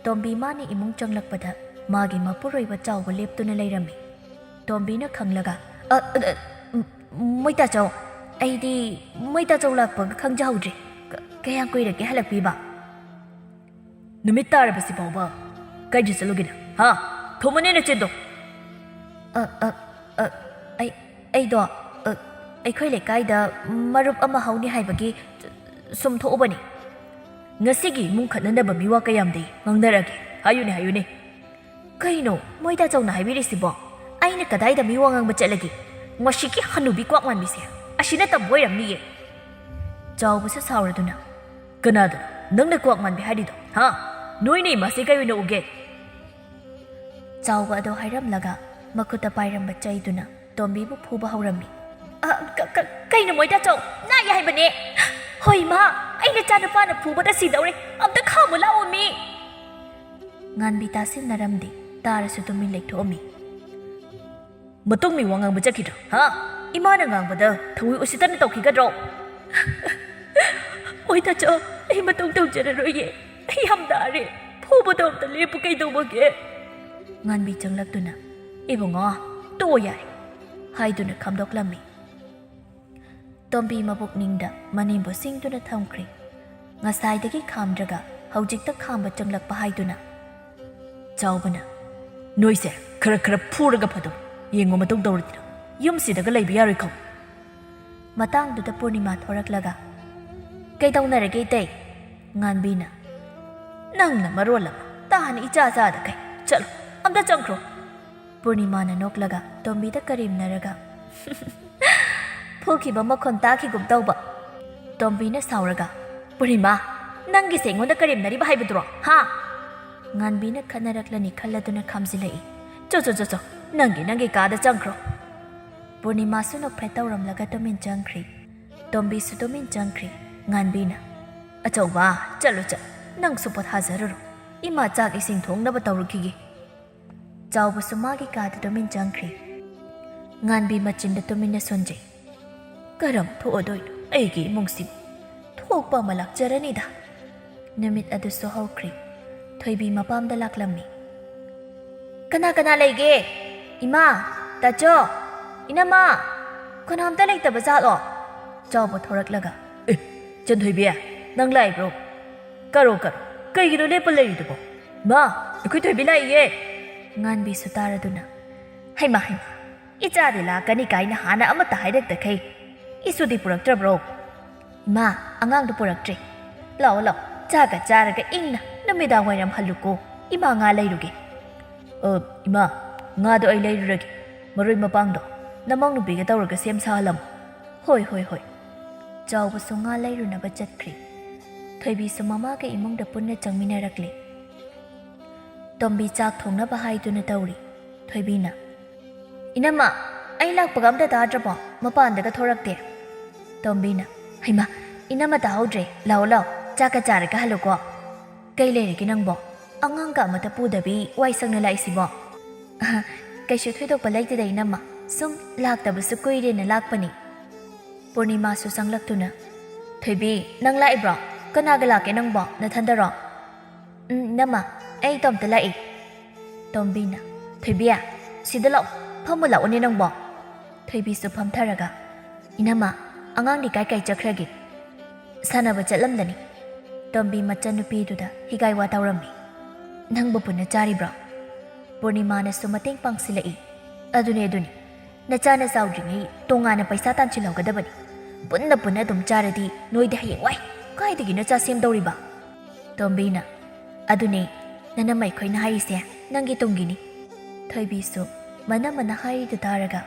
ꯇꯣꯝꯕꯤ ꯃꯥꯅ ꯏꯃꯨꯡ ꯆꯪꯂꯛꯄꯗ ꯃꯥꯒꯤ ꯃꯄꯨꯔꯣꯏꯕ ꯆꯥꯎꯕ ꯂꯦꯞꯇꯨꯅ ꯂꯩꯔꯝꯃꯤ ꯇꯣꯝꯕꯤꯅ ꯈꯪꯂꯒ ꯃꯣꯏꯇꯥꯆꯧ ꯑꯩꯗꯤ ꯃꯣꯏꯇꯥꯆꯧ ꯂꯥꯛꯄꯒ ꯈꯪꯖꯍꯧꯗ꯭ꯔꯦ ꯀꯌꯥꯝ ꯀꯨꯏꯔꯒꯦ ꯍꯜꯂꯛꯄꯤꯕ ꯅꯨꯃꯤꯠ ꯇꯥꯔꯕꯁꯤ ꯐꯥꯎꯕ ꯀꯩꯗ ꯆꯠꯂꯨꯒꯦꯅ ꯍꯥ ꯊꯣꯡꯃꯅꯦ ꯅꯆꯦꯗꯣ ꯑꯩꯗꯣ ꯑꯩꯈꯣꯏ ꯂꯩꯀꯥꯏꯗ ꯃꯔꯨꯞ ꯑꯃ ꯍꯧꯅꯤ ꯍꯥꯏꯕꯒꯤ ꯁꯨꯝ ꯊꯣꯛꯎꯕꯅꯤ ꯉꯁꯤꯒꯤ ꯏꯃꯨꯡ ꯈꯠꯅꯅꯕ ꯃꯤꯋꯥ ꯀꯌꯥꯝꯗꯤ ꯉꯥꯡꯅꯔꯒꯦ ꯍꯥꯏꯌꯨꯅꯦ ꯀꯩꯅꯣ ꯃꯣꯏꯇꯥꯆꯧꯅ ꯍꯥꯏꯕꯤꯔꯤꯁꯤꯕꯣ ꯑꯩꯅ ꯀꯗꯥꯏꯗ ꯃꯤꯋꯥ ꯉꯥꯡꯕ ꯆꯠꯂꯒꯦ ꯉꯁꯤꯒꯤ ꯍꯅꯨꯕꯤ ꯀ꯭ꯋꯥꯛ ꯃꯥꯟꯕꯤꯁꯦ ꯑꯁꯤꯅ ꯇꯝꯕ ꯑꯣꯏꯔꯝꯅꯤꯌꯦ ꯆꯥꯎꯕꯁꯨ ꯁꯥꯎꯔꯗꯨꯅ ꯀꯅꯥꯗꯅꯣ ꯅꯪꯅ ꯀ꯭ꯋꯥꯛ ꯃꯥꯟꯕꯤ ꯍꯥꯏꯔꯤꯗꯣ ꯍꯥ ꯅꯣꯏꯅ ꯏꯃꯥꯁꯦ ꯀꯩ ꯑꯣꯏꯅ ꯎꯒꯦ ꯆꯥꯎꯕ ꯑꯗꯣ ꯍꯥꯏꯔꯝꯂꯒ ꯃꯈꯨꯠꯇ ꯄꯥꯏꯔꯝꯕ ꯆꯩꯗꯨꯅ ꯇꯣꯝꯕꯤꯕꯨ ꯐꯨꯕ ꯍꯧꯔꯝꯃꯤ ꯀꯩꯅꯣ ꯃꯣꯏꯇꯥꯆꯧ ꯅꯥꯏ ꯍꯥꯏꯕꯅꯦ ꯍꯣꯏ ꯃꯥ ꯑꯩꯅ ꯏꯆꯥꯅꯨꯄꯥꯅ ꯐꯨꯕꯗ ꯁꯤꯗꯧꯔꯦ ꯑꯝꯇ ꯈꯥꯝꯃꯨ ꯂꯥꯛꯑꯣ ꯃꯤ ꯉꯥꯟꯕꯤ ꯇꯥꯁꯤꯟꯅꯔꯝꯗꯦ ꯇꯥꯔꯁꯨ ꯇꯨꯃꯤꯟ ꯂꯩꯊꯣꯛꯑꯝꯃꯤ ꯃꯇꯨꯡ ꯃꯤ ꯋꯥ ꯉꯥꯡꯕ ꯆꯠꯈꯤꯗ꯭ꯔꯣ ꯍꯥ ꯏꯃꯥꯅ ꯉꯥꯡꯕꯗ ꯊꯧꯏ ꯎꯁꯤꯠꯇꯅ ꯇꯧꯈꯤꯒꯗ꯭ꯔꯣ ꯃꯣꯏꯇꯥꯆꯧ ꯑꯩ ꯃꯇꯨꯡ ꯇꯧꯖꯔꯔꯣꯏꯌꯦ ꯑꯩ ꯌꯥꯝ ꯅꯥꯔꯦ ꯐꯨꯕꯗꯣ ꯑꯝꯇ ꯂꯦꯞꯄꯨ ꯀꯩꯗꯧꯕꯒꯦ ꯉꯥꯟꯕꯤ ꯆꯪꯂꯛꯇꯨꯅ ꯏꯕꯨꯡꯉꯣ ꯇꯣꯛꯑꯣ ꯌꯥꯔꯦ ꯍꯥꯏꯗꯨꯅ ꯈꯝꯗꯣꯛꯂꯝꯃꯤ ꯇꯣꯝꯕꯤ ꯃꯕꯨꯛꯅꯤꯡꯗ ꯃꯅꯦꯝꯕꯨ ꯁꯤꯡꯗꯨꯅ ꯊꯝꯈ꯭ꯔꯦ꯫ ꯉꯁꯥꯏꯗꯒꯤ ꯈꯥꯝꯗ꯭ꯔꯒ ꯍꯧꯖꯤꯛꯇ ꯈꯥꯝꯕ ꯆꯪꯂꯛꯄ ꯍꯥꯏꯗꯨꯅ ꯆꯥꯎꯕꯅ ꯅꯣꯏꯁꯦ ꯈꯔ ꯐꯨꯔꯒ ꯐꯗꯧ ꯌꯦꯡꯉꯣ ꯃꯇꯧ ꯇꯧꯔꯗꯤꯅ ꯌꯨꯝꯁꯤꯗꯒ ꯂꯩꯕ ꯌꯥꯔꯣꯏ ꯈꯪ꯫ ꯃꯇꯥꯡꯗꯨꯗ ꯄꯨꯔꯅꯤꯃꯥ ꯊꯣꯔꯛꯂꯒ ꯀꯩꯗꯧꯅꯔꯒꯦ ꯏꯇꯩ? ꯉꯥꯟꯕꯤꯅ ꯅꯪꯅ ꯃꯔꯣꯜ ꯑꯃ ꯇꯥꯍꯟ ꯏꯆꯥ ꯆꯥꯗ ꯀꯩ ꯆꯠꯂꯣ ꯑꯝꯇ ꯆꯪꯈ꯭ꯔꯣ꯫ ꯄꯨꯔꯅꯤꯃꯥꯅ ꯅꯣꯛꯂꯒ ꯇꯣꯝꯕꯤꯗ ꯀꯔꯦꯝꯅꯔꯒ ꯐꯨꯈꯤꯕ ꯃꯈꯣꯟ ꯇꯥꯈꯤꯒꯨꯝ ꯇꯧꯕ꯫ ꯇꯣꯝꯕꯤꯅ ꯁꯥꯎꯔꯒ ꯄꯨꯔꯅꯤꯃꯥ ꯅꯪꯒꯤꯁꯦ ꯑꯩꯉꯣꯟꯗ ꯀꯔꯦꯝꯅꯔꯤꯕ ꯍꯥꯏꯕꯗꯨꯔꯣ ꯍꯥ? ꯉꯥꯟꯕꯤꯅ ꯈꯠꯅꯔꯛꯂꯅꯤ ꯈꯜꯂꯗꯨꯅ ꯈꯥꯝꯖꯤꯜꯂꯛꯏ꯫ ꯆꯣ ꯅꯪꯒꯤ ꯀꯥꯗ ꯆꯪꯈ꯭ꯔꯣ꯫ ꯄꯨꯔꯅꯤꯃꯥꯁꯨ ꯅꯣꯛꯐꯦꯠ ꯇꯧꯔꯝꯂꯒ ꯇꯨꯃꯤꯟ ꯆꯪꯈ꯭ꯔꯤ꯫ ꯇꯣꯝꯕꯤꯁꯨ ꯇꯨꯃꯤꯟ ꯆꯪꯈ꯭ꯔꯤ꯫ ꯉꯥꯟꯕꯤꯅ ꯑꯆꯧꯕ ꯆꯠꯂꯣ ꯅꯪꯁꯨ ꯄꯣꯊꯥꯖꯔꯨꯔꯣ ꯏꯃꯥ ꯆꯥꯛ ꯏꯁꯤꯡ ꯊꯣꯡꯅꯕ ꯇꯧꯔꯨꯈꯤꯒꯦ꯫ ꯆꯥꯎꯕꯁꯨ ꯃꯥꯒꯤ ꯀꯥꯗ ꯇꯨꯃꯤꯟ ꯆꯪꯈ꯭ꯔꯤ꯫ ꯉꯥꯟꯕꯤ ꯃꯆꯤꯟꯗ ꯇꯨꯃꯤꯟꯅ ꯁꯣꯟꯖꯩ꯫ ꯀꯔꯝ ꯊꯣꯛꯑꯗꯣꯏꯅꯣ ꯑꯩꯒꯤ ꯏꯃꯨꯡꯁꯤꯕꯨ? ꯊꯣꯛꯄ ꯑꯃ ꯂꯥꯛꯆꯔꯅꯤꯗ꯫ ꯅꯨꯃꯤꯠ ꯑꯗꯨꯁꯨ ꯍꯧꯈ꯭ꯔꯤ꯫ ꯊꯣꯏꯕꯤ ꯃꯄꯥꯝꯗ ꯂꯥꯛꯂꯝꯃꯤ꯫ ꯀꯅꯥ ꯂꯩꯒꯦ? ꯏꯃꯥ, ꯇꯥꯆꯣ, ꯏꯅꯝꯃ, ꯀꯅꯥꯝꯇ ꯂꯩꯇꯕ ꯖꯥꯠꯂꯣ? ꯆꯥꯎꯕ ꯊꯣꯔꯛꯂꯒ ꯆꯟꯊꯣꯏꯕꯤ ꯅꯪ ꯂꯥꯛꯏꯕ꯭ꯔꯣ? ꯀꯔꯣ ꯀꯩꯒꯤꯅꯣ ꯂꯦꯞꯄ ꯂꯩꯔꯤꯗꯨꯕꯣ? ꯃꯥ ꯑꯩꯈꯣꯏ ꯊꯣꯏꯕꯤ ꯂꯥꯛꯏꯌꯦ꯫ ꯉꯥꯟꯕꯤꯁꯨ ꯇꯥꯔꯗꯨꯅ ꯍꯩꯃꯥ ꯏꯆꯥꯗꯤ ꯂꯥꯛꯀꯅꯤ ꯀꯥꯏꯅ ꯍꯥꯟꯅ ꯑꯃꯠꯇ ꯍꯥꯏꯔꯛꯇꯈꯩ ꯏꯁꯨꯗꯤ ꯄꯨꯔꯛꯇ꯭ꯔꯕ꯭ꯔꯣ? ꯏꯃꯥ, ꯑꯉꯥꯡꯗꯨ ꯄꯨꯔꯛꯇ꯭ꯔꯤ꯫ ꯂꯥꯛꯑꯣ ꯆꯥꯒ ꯆꯥꯔꯒ ꯏꯪꯅ ꯅꯨꯃꯤꯗꯥꯡ ꯋꯥꯏꯔꯝ ꯍꯜꯂꯨꯀꯣ ꯏꯃꯥ ꯉꯥ ꯂꯩꯔꯨꯒꯦ꯫ ꯏꯃꯥ ꯉꯥꯗꯣ ꯑꯩ ꯂꯩꯔꯨꯔꯒꯦ꯫ ꯃꯔꯣꯏ ꯃꯄꯥꯡꯗꯣ ꯅꯃꯧ ꯅꯨꯄꯤꯒ ꯇꯧꯔꯒ ꯁꯦꯝ ꯁꯥꯍꯜꯂꯝꯃꯣ꯫ ꯍꯣꯏ꯫ ꯆꯥꯎꯕꯁꯨ ꯉꯥ ꯂꯩꯔꯨꯅꯕ ꯆꯠꯈ꯭ꯔꯤ꯫ ꯊꯣꯏꯕꯤꯁꯨ ꯃꯃꯥꯒ ꯏꯃꯨꯡꯗ ꯄꯨꯟꯅ ꯆꯪꯃꯤꯟꯅꯔꯛꯂꯤ꯫ ꯇꯣꯝꯕꯤ ꯆꯥꯛ ꯊꯣꯡꯅꯕ ꯍꯥꯏꯗꯨꯅ ꯇꯧꯔꯤ꯫ ꯊꯣꯏꯕꯤꯅ ꯏꯅꯝꯃ, ꯑꯩ ꯂꯥꯛꯄꯒ ꯑꯝꯇ ꯇꯥꯗ꯭ꯔꯕꯣ? ꯃꯄꯥꯟꯗꯒ ꯊꯣꯔꯛꯇꯦ꯫ ꯇꯣꯝꯕꯤꯅ ꯍꯩꯃꯥ ꯏꯅꯝꯃ ꯇꯥꯍꯧꯗ꯭ꯔꯦ꯫ ꯂꯥꯛꯑꯣ ꯆꯥꯛꯀ ꯆꯥꯔꯒ ꯍꯜꯂꯨꯀꯣ꯫ ꯀꯩ ꯂꯩꯔꯒꯦ ꯅꯪꯕꯣ? ꯑꯉꯥꯡꯒ ꯑꯃꯠꯇ ꯄꯨꯗꯕꯤ ꯋꯥꯏ ꯁꯪꯅ ꯂꯥꯛꯏꯁꯤꯕꯣ? ꯀꯩꯁꯨ ꯊꯣꯏꯗꯣꯛꯄ ꯂꯩꯇꯦꯗ ꯏꯅꯝꯃ, ꯁꯨꯝ ꯂꯥꯛꯇꯕꯁꯨ ꯀꯨꯏꯔꯦꯅ ꯂꯥꯛꯄꯅꯤ꯫ ꯄꯨꯔꯅꯤꯃꯥꯁꯨ ꯆꯪꯂꯛꯇꯨꯅ ꯊꯣꯏꯕꯤ ꯅꯪ ꯂꯥꯛꯏꯕ꯭ꯔꯣ? ꯀꯅꯥꯒ ꯂꯥꯛꯀꯦ ꯅꯪꯕꯣ? ꯅꯊꯟꯗꯔꯣ? ꯏꯅꯝꯃ, ꯑꯩ ꯏꯇꯣꯝꯇ ꯂꯥꯛꯏ꯫ ꯇꯣꯝꯕꯤꯅ ꯊꯣꯏꯕꯤ ꯁꯤꯗ ꯂꯥꯛꯑꯣ, ꯐꯝꯃ ꯂꯥꯛꯑꯣꯅꯦ ꯅꯪꯕꯣ꯫ ꯊꯣꯏꯕꯤꯁꯨ ꯐꯝꯊꯔꯒ ꯏꯅꯝꯃ, ꯑꯉꯥꯡꯗꯤ ꯀꯥꯏ ꯆꯠꯈ꯭ꯔꯒꯦ? ꯁꯥꯟꯅꯕ ꯆꯠꯂꯝꯗꯅꯤ꯫ ꯇꯣꯝꯕꯤ ꯃꯆꯟꯅꯨꯄꯤꯗꯨꯗ ꯍꯤꯒꯥꯏ ꯋꯥ ꯇꯧꯔꯝꯃꯤ꯫ ꯅꯪꯕꯨ ꯄꯨꯟꯅ ꯆꯥꯔꯤꯕ꯭ꯔꯣ? ꯄꯨꯔꯅꯤꯃꯥꯅꯁꯨ ꯃꯇꯦꯡ ꯄꯥꯡꯁꯤꯜꯂꯛꯏ꯫ ꯑꯗꯨꯅꯤ ꯅꯆꯥꯅ ꯆꯥꯎꯗ꯭ꯔꯤꯉꯩ ꯇꯣꯉꯥꯟꯅ ꯄꯩꯁꯥ ꯇꯥꯟꯁꯤꯜꯍꯧꯒꯗꯕꯅꯤ꯫ ꯄꯨꯟꯅ ꯑꯗꯨꯝ ꯆꯥꯔꯗꯤ ꯅꯣꯏꯗꯤ ꯍꯌꯦꯡꯋꯥꯏ ꯀꯥꯏꯗꯒꯤ ꯅꯆꯥ ꯁꯦꯝꯗꯧꯔꯤꯕ? ꯇꯣꯝꯕꯤꯅ ꯑꯗꯨꯅꯦ ꯅꯅꯝꯃ ꯑꯩꯈꯣꯏꯅ ꯍꯥꯏꯔꯤꯁꯦ ꯅꯪꯒꯤ ꯇꯨꯡꯒꯤꯅꯤ꯫ ꯊꯣꯏꯕꯤꯁꯨ ꯃꯅꯝꯃꯅ ꯍꯥꯏꯔꯤꯗꯨ ꯇꯥꯔꯒ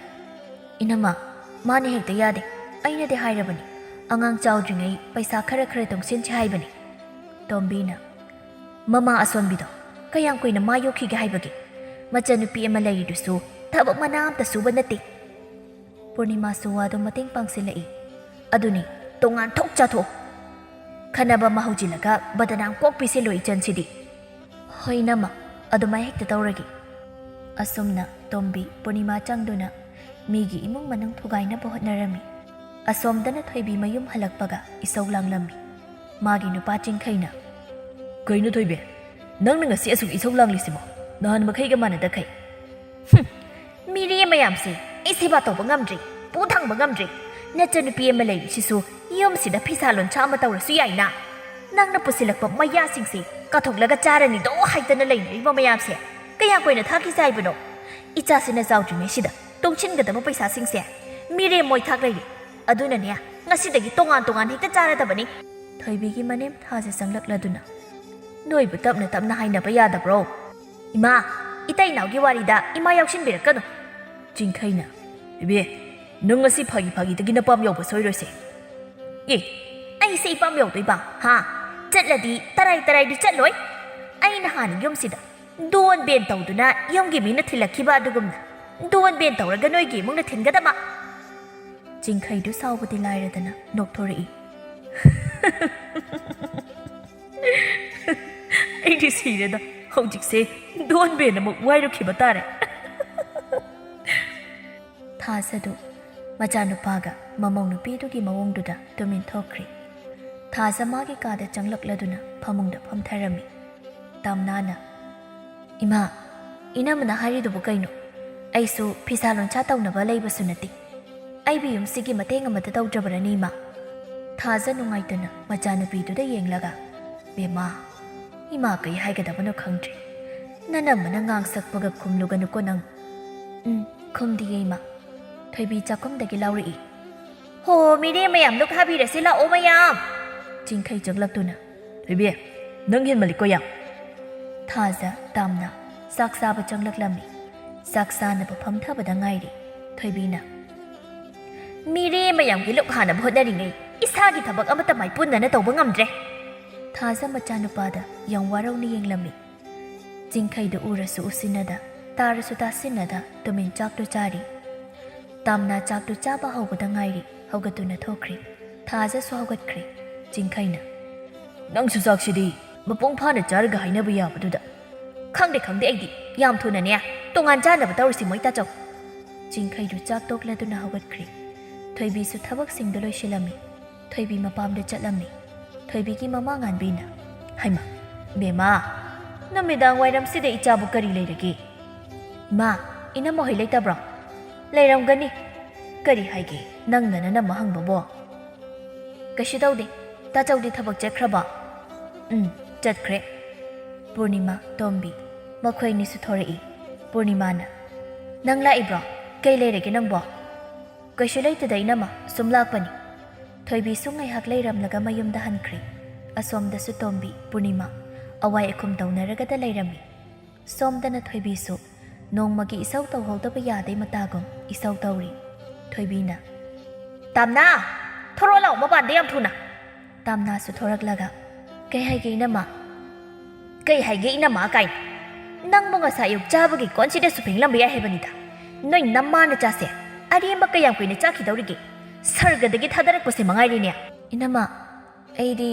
ꯏꯅꯝꯃ, ꯃꯥꯅ ꯍꯦꯛꯇ ꯌꯥꯗꯦ꯫ ꯑꯩꯅꯗꯤ ꯍꯥꯏꯔꯕꯅꯤ ꯑꯉꯥꯡ ꯆꯥꯎꯗ꯭ꯔꯤꯉꯩ ꯄꯩꯁꯥ ꯈꯔ ꯇꯨꯡꯁꯤꯟꯁꯤ ꯍꯥꯏꯕꯅꯤ꯫ ꯇꯣꯝꯕꯤꯅ ꯃꯃꯥ ꯑꯁꯣꯟꯕꯤꯗꯣ ꯀꯌꯥꯝ ꯀꯨꯏꯅ ꯃꯥ ꯌꯣꯛꯈꯤꯒꯦ ꯍꯥꯏꯕꯒꯦ? ꯃꯆꯟꯅꯨꯄꯤ ꯑꯃ ꯂꯩꯔꯤꯗꯨꯁꯨ ꯊꯕꯛ ꯃꯅꯥ ꯑꯝꯇ ꯁꯨꯕ ꯅꯠꯇꯦ꯫ ꯄꯨꯔꯅꯤꯃꯥꯁꯨ ꯋꯥꯗꯣ ꯃꯇꯦꯡ ꯄꯥꯡꯁꯤꯜꯂꯛꯏ꯫ ꯑꯗꯨꯅꯤ ꯇꯣꯉꯥꯟ ꯊꯣꯛ ꯆꯥꯊꯣꯛ꯫ ꯈꯟꯅꯕ ꯑꯃ ꯍꯧꯖꯤꯜꯂꯒ ꯕꯗꯅꯥꯝ ꯀꯣꯛ ꯄꯤꯁꯤꯜꯂꯣ ꯏꯆꯟꯁꯤꯗꯤ꯫ ꯍꯣꯏ ꯏꯅꯝꯃ, ꯑꯗꯨꯃꯥꯏ ꯍꯦꯛꯇ ꯇꯧꯔꯒꯦ꯫ ꯑꯁꯨꯝꯅ ꯇꯣꯝꯕꯤ ꯄꯨꯔꯅꯤꯃꯥ ꯆꯪꯗꯨꯅ ꯃꯤꯒꯤ ꯏꯃꯨꯡ ꯃꯅꯨꯡ ꯊꯨꯒꯥꯏꯅꯕ ꯍꯣꯠꯅꯔꯝꯃꯤ꯫ ꯑꯁꯣꯝꯗꯅ ꯊꯣꯏꯕꯤ ꯃꯌꯨꯝ ꯍꯜꯂꯛꯄꯒ ꯏꯁꯧ ꯂꯥꯡꯂꯝꯃꯤ꯫ ꯃꯥꯒꯤ ꯅꯨꯄꯥ ꯆꯤꯡꯈꯩꯅ ꯀꯩꯅꯣ ꯊꯣꯏꯕꯤ, ꯅꯪꯅ ꯉꯁꯤ ꯑꯁꯨꯛ ꯏꯁꯧ ꯂꯥꯡꯂꯤꯁꯤꯕꯣ? ꯅꯍꯥꯟ ꯃꯈꯩꯒ ꯃꯥꯟꯅꯗꯈꯩ? ꯃꯤꯔꯦ ꯃꯌꯥꯝꯁꯦ ꯑꯩ ꯁꯦꯕꯥ ꯇꯧꯕ ꯉꯝꯗ꯭ꯔꯤ, ꯄꯨ ꯊꯥꯡꯕ ꯉꯝꯗ꯭ꯔꯤ꯫ ꯅꯆꯟꯅꯨꯄꯤ ꯑꯃ ꯂꯩꯔꯤꯁꯤꯁꯨ ꯌꯨꯝꯁꯤꯗ ꯐꯤꯁꯥ ꯂꯣꯟꯁꯥ ꯑꯃ ꯇꯧꯔꯁꯨ ꯌꯥꯏꯅ꯫ ꯅꯪꯅ ꯄꯨꯁꯤꯜꯂꯛꯄ ꯃꯌꯥꯁꯤꯡꯁꯦ ꯀꯥꯊꯣꯛꯂꯒ ꯆꯥꯔꯅꯤꯗꯣ ꯍꯥꯏꯗꯅ ꯂꯩꯅꯔꯤꯕ ꯃꯌꯥꯝꯁꯦ ꯀꯌꯥꯝ ꯀꯨꯏꯅ ꯊꯥꯛꯈꯤꯁꯦ ꯍꯥꯏꯕꯅꯣ? ꯏꯆꯥꯁꯤꯅ ꯆꯥꯎꯗ꯭ꯔꯤꯉꯩꯁꯤꯗ ꯇꯨꯡꯁꯤꯟꯒꯗꯕ ꯄꯩꯁꯥꯁꯤꯡꯁꯦ ꯃꯤꯔꯦꯝ ꯃꯣꯏ ꯊꯥꯛ ꯂꯩꯔꯤ꯫ ꯑꯗꯨꯅꯅꯦ ꯉꯁꯤꯗꯒꯤ ꯇꯣꯉꯥꯟ ꯍꯦꯛꯇ ꯆꯥꯔꯗꯕꯅꯤ꯫ ꯊꯣꯏꯕꯤꯒꯤ ꯃꯅꯦꯝ ꯊꯥꯁꯦ ꯆꯪꯂꯛꯂꯗꯨꯅ ꯅꯣꯏꯕꯨ ꯇꯞꯅ ꯍꯥꯏꯅꯕ ꯌꯥꯗꯕ꯭ꯔꯣ? ꯏꯃꯥ, ꯏꯇꯩ ꯅꯥꯎꯒꯤ ꯋꯥꯔꯤꯗ ꯏꯃꯥ ꯌꯥꯎꯁꯤꯟꯕꯤꯔꯛꯀꯅꯨ꯫ ꯆꯤꯡꯈꯩꯅ ꯏꯕꯦ, ꯅꯪ ꯉꯁꯤ ꯐꯥꯒꯤꯗꯒꯤ ꯅꯄꯥꯝ ꯌꯧꯕ ꯁꯣꯏꯔꯣꯏꯁꯦ꯫ ꯑꯩꯁꯦ ꯏꯄꯥꯝ ꯌꯧꯗꯣꯏꯕ ꯍꯥ? ꯆꯠꯂꯗꯤ ꯇꯔꯥꯏꯗꯤ ꯆꯠꯂꯣꯏ꯫ ꯑꯩꯅ ꯍꯥꯟꯅ ꯌꯨꯝꯁꯤꯗ ꯗꯣꯟ ꯕꯦꯟ ꯇꯧꯗꯨꯅ ꯌꯨꯝꯒꯤ ꯃꯤꯅ ꯊꯤꯜꯂꯛꯈꯤꯕ ꯑꯗꯨꯒꯨꯝꯅ ꯗꯣꯟ ꯕꯦꯟ ꯇꯧꯔꯒ ꯅꯣꯏꯒꯤ ꯏꯃꯨꯡꯅ ꯊꯤꯟꯒꯗꯕ꯫ ꯆꯤꯡꯈꯩꯗꯨ ꯁꯥꯎꯕꯗꯤ ꯂꯥꯏꯔꯗꯅ ꯅꯣꯛꯊꯣꯔꯛꯏ꯫ ꯑꯩꯗꯤ ꯁꯤꯔꯦꯗ, ꯍꯧꯖꯤꯛꯁꯦ ꯗꯣꯟ ꯕꯦꯟ ꯑꯃꯨꯛ ꯋꯥꯏꯔꯨꯈꯤꯕ ꯇꯥꯔꯦ꯫ ꯊꯥꯖꯗꯨ ꯃꯆꯥꯅꯨꯄꯥꯒ ꯃꯃꯧ ꯅꯨꯄꯤꯗꯨꯒꯤ ꯃꯑꯣꯡꯗꯨꯗ ꯇꯨꯃꯤꯟ ꯊꯣꯛꯈ꯭ꯔꯤ꯫ ꯊꯥꯖ ꯃꯥꯒꯤ ꯀꯥꯗ ꯆꯪꯂꯛꯂꯗꯨꯅ ꯐꯃꯨꯡꯗ ꯐꯝꯊꯔꯝꯃꯤ꯫ ꯇꯝꯅꯥꯅ 𝐼𝐵 ꯃꯇꯦꯡ ꯑꯃꯇ ꯇꯧꯗ꯭ꯔꯕꯔꯅꯤ ꯏꯃꯥ ꯊꯥꯖ ꯅꯨꯡꯉꯥꯏꯇꯅ ꯃꯆꯥꯅꯨꯄꯤꯗꯨꯗ ꯌꯦꯡꯂꯒ ꯕꯦꯝꯃ ꯏꯃꯥ ꯀꯩ ꯍꯥꯏꯒꯗꯕꯅꯣ ꯈꯪꯗ꯭ꯔꯦ ꯅꯅꯝꯃꯅ ꯉꯥꯡꯁꯛꯄꯒ ꯈꯨꯝꯂꯨꯒꯅꯨꯀꯣ ꯅꯪ ꯈꯨꯝꯗꯤꯌꯦ ꯏꯃꯥ ꯊꯣꯏꯕꯤ ꯆꯥꯛꯈꯨꯝꯗꯒꯤ ꯂꯥꯎꯔꯛꯏ ꯍꯣ ꯃꯤꯔꯦ ꯃꯌꯥꯝ ꯂꯨꯛ ꯍꯥꯕꯤꯔꯁꯤ ꯂꯥꯛꯑꯣ ꯃꯌꯥꯝ ꯆꯤꯡꯈꯩ ꯆꯪꯂꯛꯇꯨꯅ ꯊꯣꯏꯕꯤ ꯅꯪ ꯍꯦꯟꯃꯜꯂꯤꯀꯣ ꯌꯥꯝ ꯊꯥꯖ ꯇꯥꯝꯅ ꯆꯥꯛ ꯆꯥꯕ ꯆꯪꯂꯛꯂꯝꯃꯤ ꯆꯥꯛ ꯆꯥꯅꯕ ꯐꯝꯊꯕꯗ ꯉꯥꯏꯔꯤ ꯊꯣꯏꯕꯤꯅ ꯃꯤꯔꯦ ꯃꯌꯥꯝꯒꯤ ꯂꯨꯛ ꯍꯥꯟꯅꯕ ꯍꯣꯠꯅꯔꯤꯉꯩ ꯏꯁꯥꯒꯤ ꯊꯕꯛ ꯑꯃꯠꯇ ꯃꯥꯏꯄꯨꯅꯅ ꯇꯧꯕ ꯉꯝꯗ꯭ꯔꯦ ꯊꯥꯖ ꯃꯆꯥꯅꯨꯄꯥꯗ ꯌꯥꯝ ꯋꯥꯔꯧꯅ ꯌꯦꯡꯂꯝꯃꯤ ꯆꯤꯡꯈꯩꯗꯨ ꯎꯔꯁꯨ ꯎꯁꯤꯟꯅꯗ ꯇꯥꯔꯁꯨ ꯇꯥꯁꯤꯟꯅꯗ ꯇꯨꯃꯤꯟ ꯆꯥꯛꯇꯨ ꯆꯥꯔꯤ ꯇꯥꯝꯅ ꯆꯥꯛꯇꯨ ꯆꯥꯕ ꯍꯧꯕꯗ ꯉꯥꯏꯔꯤ ꯍꯧꯒꯠꯇꯨꯅ ꯊꯣꯛꯈ꯭ꯔꯤ ꯊꯥꯖꯁꯨ ꯍꯧꯒꯠꯈ꯭ꯔꯤ ꯆꯤꯡꯈꯩꯅ ꯅꯪꯁꯨ ꯆꯥꯛꯁꯤꯗꯤ ꯃꯄꯨꯡ ꯐꯥꯅ ꯆꯥꯔꯒ ꯍꯥꯏꯅꯕ ꯌꯥꯕꯗꯨꯗ ꯈꯪꯗꯦ ꯑꯩꯗꯤ ꯌꯥꯝ ꯊꯨꯅꯅꯦ ꯇꯣꯉꯥꯟ ꯆꯥꯅꯕ ꯇꯧꯔꯤꯁꯤ ꯃꯣꯏ ꯇꯥꯆꯧ ꯆꯤꯡꯈꯩꯗꯨ ꯆꯥꯛ ꯇꯣꯛꯂꯗꯨꯅ ꯍꯧꯒꯠꯈ꯭ꯔꯤ ꯊꯣꯏꯕꯤꯁꯨ ꯊꯕꯛꯁꯤꯡꯗꯨ ꯂꯣꯏꯁꯤꯜꯂꯝꯃꯤ ꯊꯣꯏꯕꯤ ꯃꯄꯥꯝꯗ ꯆꯠꯂꯝꯃꯤ ꯊꯣꯏꯕꯤꯒꯤ ꯃꯃꯥ ꯉꯥꯟꯕꯤꯅ ꯍꯩꯃꯥ ꯕꯦꯝꯃ ꯅꯨꯃꯤꯗꯥꯡ ꯋꯥꯏꯔꯝꯁꯤꯗ ꯏꯆꯥꯕꯨ ꯀꯔꯤ ꯂꯩꯔꯒꯦ ꯏꯃꯥ ꯏꯅꯝꯃꯍꯣꯏ ꯂꯩꯇꯕ꯭ꯔꯣ ꯂꯩꯔꯝꯒꯅꯤ ꯀꯔꯤ ꯍꯥꯏꯒꯦ ꯅꯪꯅ ꯅꯅꯝꯃ ꯍꯪꯕꯕꯣ ꯀꯩꯁꯨ ꯇꯧꯗꯦ ꯇꯥꯆꯧꯗꯤ ꯊꯕꯛ ꯆꯠꯈ꯭ꯔꯕꯣ ꯆꯠꯈ꯭ꯔꯦ ꯄꯨꯔꯅꯤꯃꯥ ꯇꯣꯝꯕꯤ ꯃꯈꯣꯏꯅꯤꯁꯨ ꯊꯣꯔꯛꯏ ꯄꯨꯔꯅꯤꯃꯥꯅ ꯅꯪ ꯂꯥꯛꯏꯕ꯭ꯔꯣ ꯀꯩ ꯂꯩꯔꯒꯦ ꯅꯪꯕꯣ ꯀꯩꯁꯨ ꯂꯩꯇꯦꯗ ꯏꯅꯝꯃ ꯁꯨꯝ ꯂꯥꯛꯄꯅꯤ ꯊꯣꯏꯕꯤꯁꯨ ꯉꯥꯏꯍꯥꯛ ꯂꯩꯔꯝꯂꯒ ꯃꯌꯨꯝꯗ ꯍꯟꯈ꯭ꯔꯤ ꯑꯁꯣꯝꯗꯁꯨ ꯇꯣꯝꯕꯤ ꯄꯨꯔꯅꯤꯃꯥ ꯑꯋꯥꯏ ꯑꯈꯨꯝ ꯇꯧꯅꯔꯒꯗ ꯂꯩꯔꯝꯃꯤ ꯁꯣꯝꯗꯅ ꯊꯣꯏꯕꯤꯁꯨ ꯅꯣꯡꯃꯒꯤ ꯏꯁꯧ ꯇꯧꯍꯧꯗꯕ ꯌꯥꯗꯦ ꯃꯇꯥꯒꯨꯝ ꯏꯁꯧ ꯇꯧꯔꯤ ꯊꯣꯏꯕꯤꯅ ꯇꯥꯝꯅꯥ ꯊꯣꯔꯛꯑꯣ ꯂꯥꯛꯑꯣ ꯃꯄꯥꯟꯗ ꯌꯥꯝ ꯊꯨꯅ ꯇꯥꯝꯅꯥꯁꯨ ꯊꯣꯔꯛꯂꯒ ꯀꯩ ꯍꯥꯏꯒꯦ ꯏꯅꯝꯃ ꯀꯩ ꯍꯥꯏꯒꯦ ꯏꯅꯝꯃ ꯀꯥꯏꯅ ꯅꯪꯕꯨ ꯉꯁꯥꯏ ꯑꯌꯨꯛ ꯆꯥꯕꯒꯤ ꯀꯣꯟꯁꯤꯗꯁꯨ ꯐꯦꯡꯂꯝꯕ ꯌꯥꯏ ꯍꯥꯏꯕꯅꯤꯗ ꯅꯣꯏ ꯅꯝꯃꯥꯅ ꯆꯥꯁꯦ ꯑꯔꯦꯝꯕ ꯀꯌꯥꯝ ꯀꯨꯏꯅ ꯆꯥꯈꯤꯗꯧꯔꯤꯒꯦ ꯁꯔꯒꯗꯒꯤ ꯊꯥꯗꯔꯛꯄꯁꯦ ꯃꯉꯥꯏꯔꯤꯅꯦ ꯏꯅꯝꯃ ꯑꯩꯗꯤ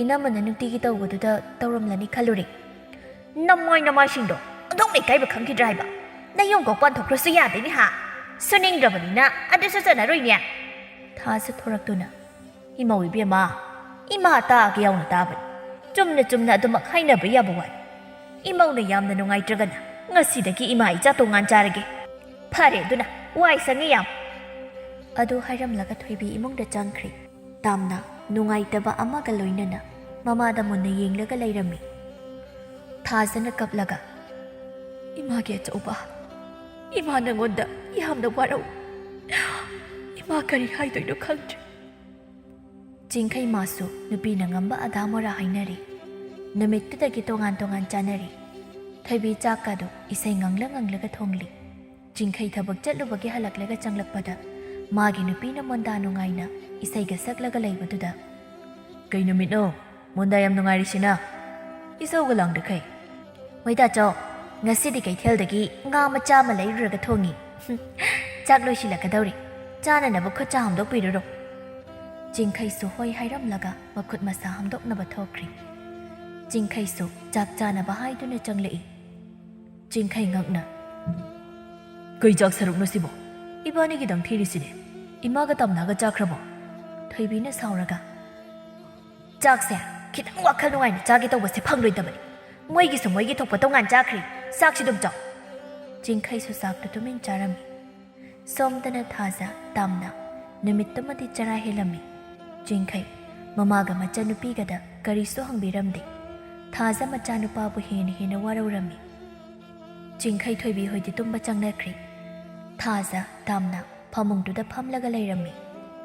ꯏꯅꯝꯃꯅ ꯅꯨꯡꯇꯤꯒꯤ ꯇꯧꯕꯗꯨꯗ ꯇꯧꯔꯝꯂꯅꯤ ꯈꯜꯂꯨꯔꯦ ꯅꯃꯥꯏꯁꯤꯡꯗꯣ ꯑꯗꯣꯝꯅ ꯏꯀꯥꯏꯕ ꯈꯪꯈꯤꯗ꯭ꯔꯥ ꯍꯥꯏꯕ ꯅꯌꯨꯝꯀꯣꯛ ꯄꯥꯟꯊꯣꯛꯈ꯭ꯔꯁꯨ ꯌꯥꯗꯦꯅꯦ ꯍꯥ ꯁꯨꯅꯤꯡꯗ꯭ꯔꯕꯅꯤꯅ ꯑꯗꯨꯁꯨ ꯆꯠꯅꯔꯣꯏꯅꯦ ꯊꯥꯁꯨ ꯊꯣꯔꯛꯇꯨꯅ ꯏꯃꯧ ꯏꯕꯦꯝꯃ ꯏꯃꯥ ꯇꯥꯒ ꯌꯥꯎꯅ ꯇꯥꯕꯅꯤ ꯆꯨꯝꯅ ꯑꯗꯨꯃꯛ ꯍꯥꯏꯅꯕ ꯌꯥꯕ ꯋꯥꯅꯤ ꯏꯃꯧꯅ ꯌꯥꯝꯅ ꯅꯨꯡꯉꯥꯏꯇ꯭ꯔꯒꯅ ꯉꯁꯤꯗꯒꯤ ꯏꯃꯥ ꯏꯆꯥ ꯇꯣꯉꯥꯟ ꯆꯥꯔꯒꯦ ꯐꯔꯦ ꯑꯗꯨꯅ ꯋꯥꯏ ꯁꯪꯉꯤ ꯌꯥꯝ ꯑꯗꯨ ꯍꯥꯏꯔꯝꯂꯒ ꯊꯣꯏꯕꯤ ꯏꯃꯨꯡꯗ ꯆꯪꯈ꯭ꯔꯤ ꯇꯥꯝꯅ ꯅꯨꯡꯉꯥꯏꯇꯕ ꯑꯃꯒ ꯂꯣꯏꯅꯅ ꯃꯃꯥꯗ ꯃꯨꯟꯅ ꯌꯦꯡꯂꯒ ꯂꯩꯔꯝꯃꯤ ꯊꯥꯖꯅ ꯀꯞꯂꯒ ꯏꯃꯥꯒꯤ ꯑꯆꯧꯕ ꯏꯃꯥ ꯅꯉꯣꯟꯗ ꯌꯥꯝꯅ ꯋꯥꯔꯧ ꯏꯃꯥ ꯀꯔꯤ ꯍꯥꯏꯗꯣꯏꯅꯣ ꯈꯪꯗ꯭ꯔꯦ ꯆꯤꯡꯈꯩ ꯃꯥꯁꯨ ꯅꯨꯄꯤꯅ ꯉꯝꯕ ꯑꯙꯥ ꯃꯣꯔꯥ ꯍꯥꯏꯅꯔꯤ ꯅꯨꯃꯤꯠꯇꯨꯗꯒꯤ ꯇꯣꯉꯥꯟ ꯆꯥꯅꯔꯤ ꯊꯣꯏꯕꯤ ꯆꯥꯛꯀꯗꯨ ꯏꯁꯩ ꯉꯪꯂꯒ ꯊꯣꯡꯂꯤ ꯆꯤꯡꯈꯩ ꯊꯕꯛ ꯆꯠꯂꯨꯕꯒꯤ ꯍꯜꯂꯛꯂꯒ ꯆꯪꯂꯛꯄꯗ ꯃꯥꯒꯤ ꯅꯨꯄꯤꯅ ꯃꯣꯟꯗꯥ ꯅꯨꯡꯉꯥꯏꯅ ꯏꯁꯩꯒ ꯁꯛꯂꯒ ꯂꯩꯕꯗꯨꯗ ꯀꯩ ꯅꯨꯃꯤꯠꯅꯣ ꯃꯣꯟꯗꯥ ꯌꯥꯝ ꯅꯨꯡꯉꯥꯏꯔꯤꯁꯤꯅ ꯏꯁꯧꯒ ꯂꯥꯡꯗꯈꯩ ꯃꯣꯏ ꯇꯥꯆꯧ ꯉꯁꯤꯗꯤ ꯀꯩꯊꯦꯜꯗꯒꯤ ꯉꯥ ꯃꯆꯥ ꯑꯃ ꯂꯩꯔꯨꯔꯒ ꯊꯣꯡꯉꯤ ꯆꯥꯛ ꯂꯣꯏꯁꯤꯜꯂꯛꯀꯗꯧꯔꯤ ꯆꯥꯅꯅꯕ ꯈꯨꯠ ꯁꯥ ꯍꯥꯝꯗꯣꯛꯄꯤꯔꯨꯔꯣ ꯆꯤꯡꯈꯩꯁꯨ ꯍꯣꯏ ꯍꯥꯏꯔꯝꯂꯒ ꯃꯈꯨꯠ ꯃꯁꯥ ꯍꯥꯝꯗꯣꯛꯅꯕ ꯊꯣꯛꯈ꯭ꯔꯤ ꯆꯤꯡꯈꯩꯁꯨ ꯆꯥꯛ ꯆꯥꯅꯕ ꯍꯥꯏꯗꯨꯅ ꯆꯪꯂꯛꯏ ꯆꯤꯡꯈꯩ ꯉꯛꯅ ꯀꯩ ꯆꯥꯛ ꯁꯔꯨꯛꯅꯣ ꯁꯤꯕꯣ ꯏꯕꯥꯅꯤꯒꯤꯗꯪ ꯊꯤꯔꯤꯁꯤꯅꯦ ꯏꯃꯥꯒ ꯇꯝꯅꯥꯒ ꯆꯥꯈ꯭ꯔꯕꯣ ꯊꯣꯏꯕꯤꯅ ꯁꯥꯎꯔꯒ ꯆꯥꯛꯁꯦ ꯈꯤꯇꯪ ꯋꯥꯈꯜ ꯅꯨꯡꯉꯥꯏꯅ ꯆꯥꯒꯦ ꯇꯧꯕꯁꯦ ꯐꯪꯂꯣꯏꯗꯕꯅꯤ ꯃꯣꯏꯒꯤꯁꯨ ꯃꯣꯏꯒꯤ ꯊꯣꯛꯄ ꯇꯣꯉꯥꯟ ꯆꯥꯈ꯭ꯔꯤ ꯆꯥꯛꯁꯤ ꯑꯗꯨꯝ ꯆꯥꯎ ꯆꯤꯡꯈꯩꯁꯨ ꯆꯥꯛꯇꯨ ꯇꯨꯃꯤꯟ ꯆꯥꯔꯝꯃꯤ ꯁꯣꯝꯗꯅ ꯊꯥꯖ ꯇꯥꯝꯅ ꯅꯨꯃꯤꯠꯇꯨꯃꯗꯤ ꯆꯔꯥ ꯍꯦꯜꯂꯝꯃꯤ ꯆꯤꯡꯈꯩ ꯃꯃꯥꯒ ꯃꯆꯥꯅꯨꯄꯤꯒꯗ ꯀꯔꯤꯁꯨ ꯍꯪꯕꯤꯔꯝꯗꯦ ꯊꯥꯖ ꯃꯆꯥꯅꯨꯄꯥꯕꯨ ꯍꯦꯟꯅ ꯋꯥꯔꯧꯔꯝꯃꯤ ꯆꯤꯡꯈꯩ ꯊꯣꯏꯕꯤ ꯍꯣꯏꯗꯤ ꯇꯨꯝꯕ ꯆꯪꯅꯈ꯭ꯔꯤ ꯊꯥꯖ ꯇꯥꯝꯅ ꯐꯃꯨꯡꯗꯨꯗ ꯐꯝꯂꯒ ꯂꯩꯔꯝꯃꯤ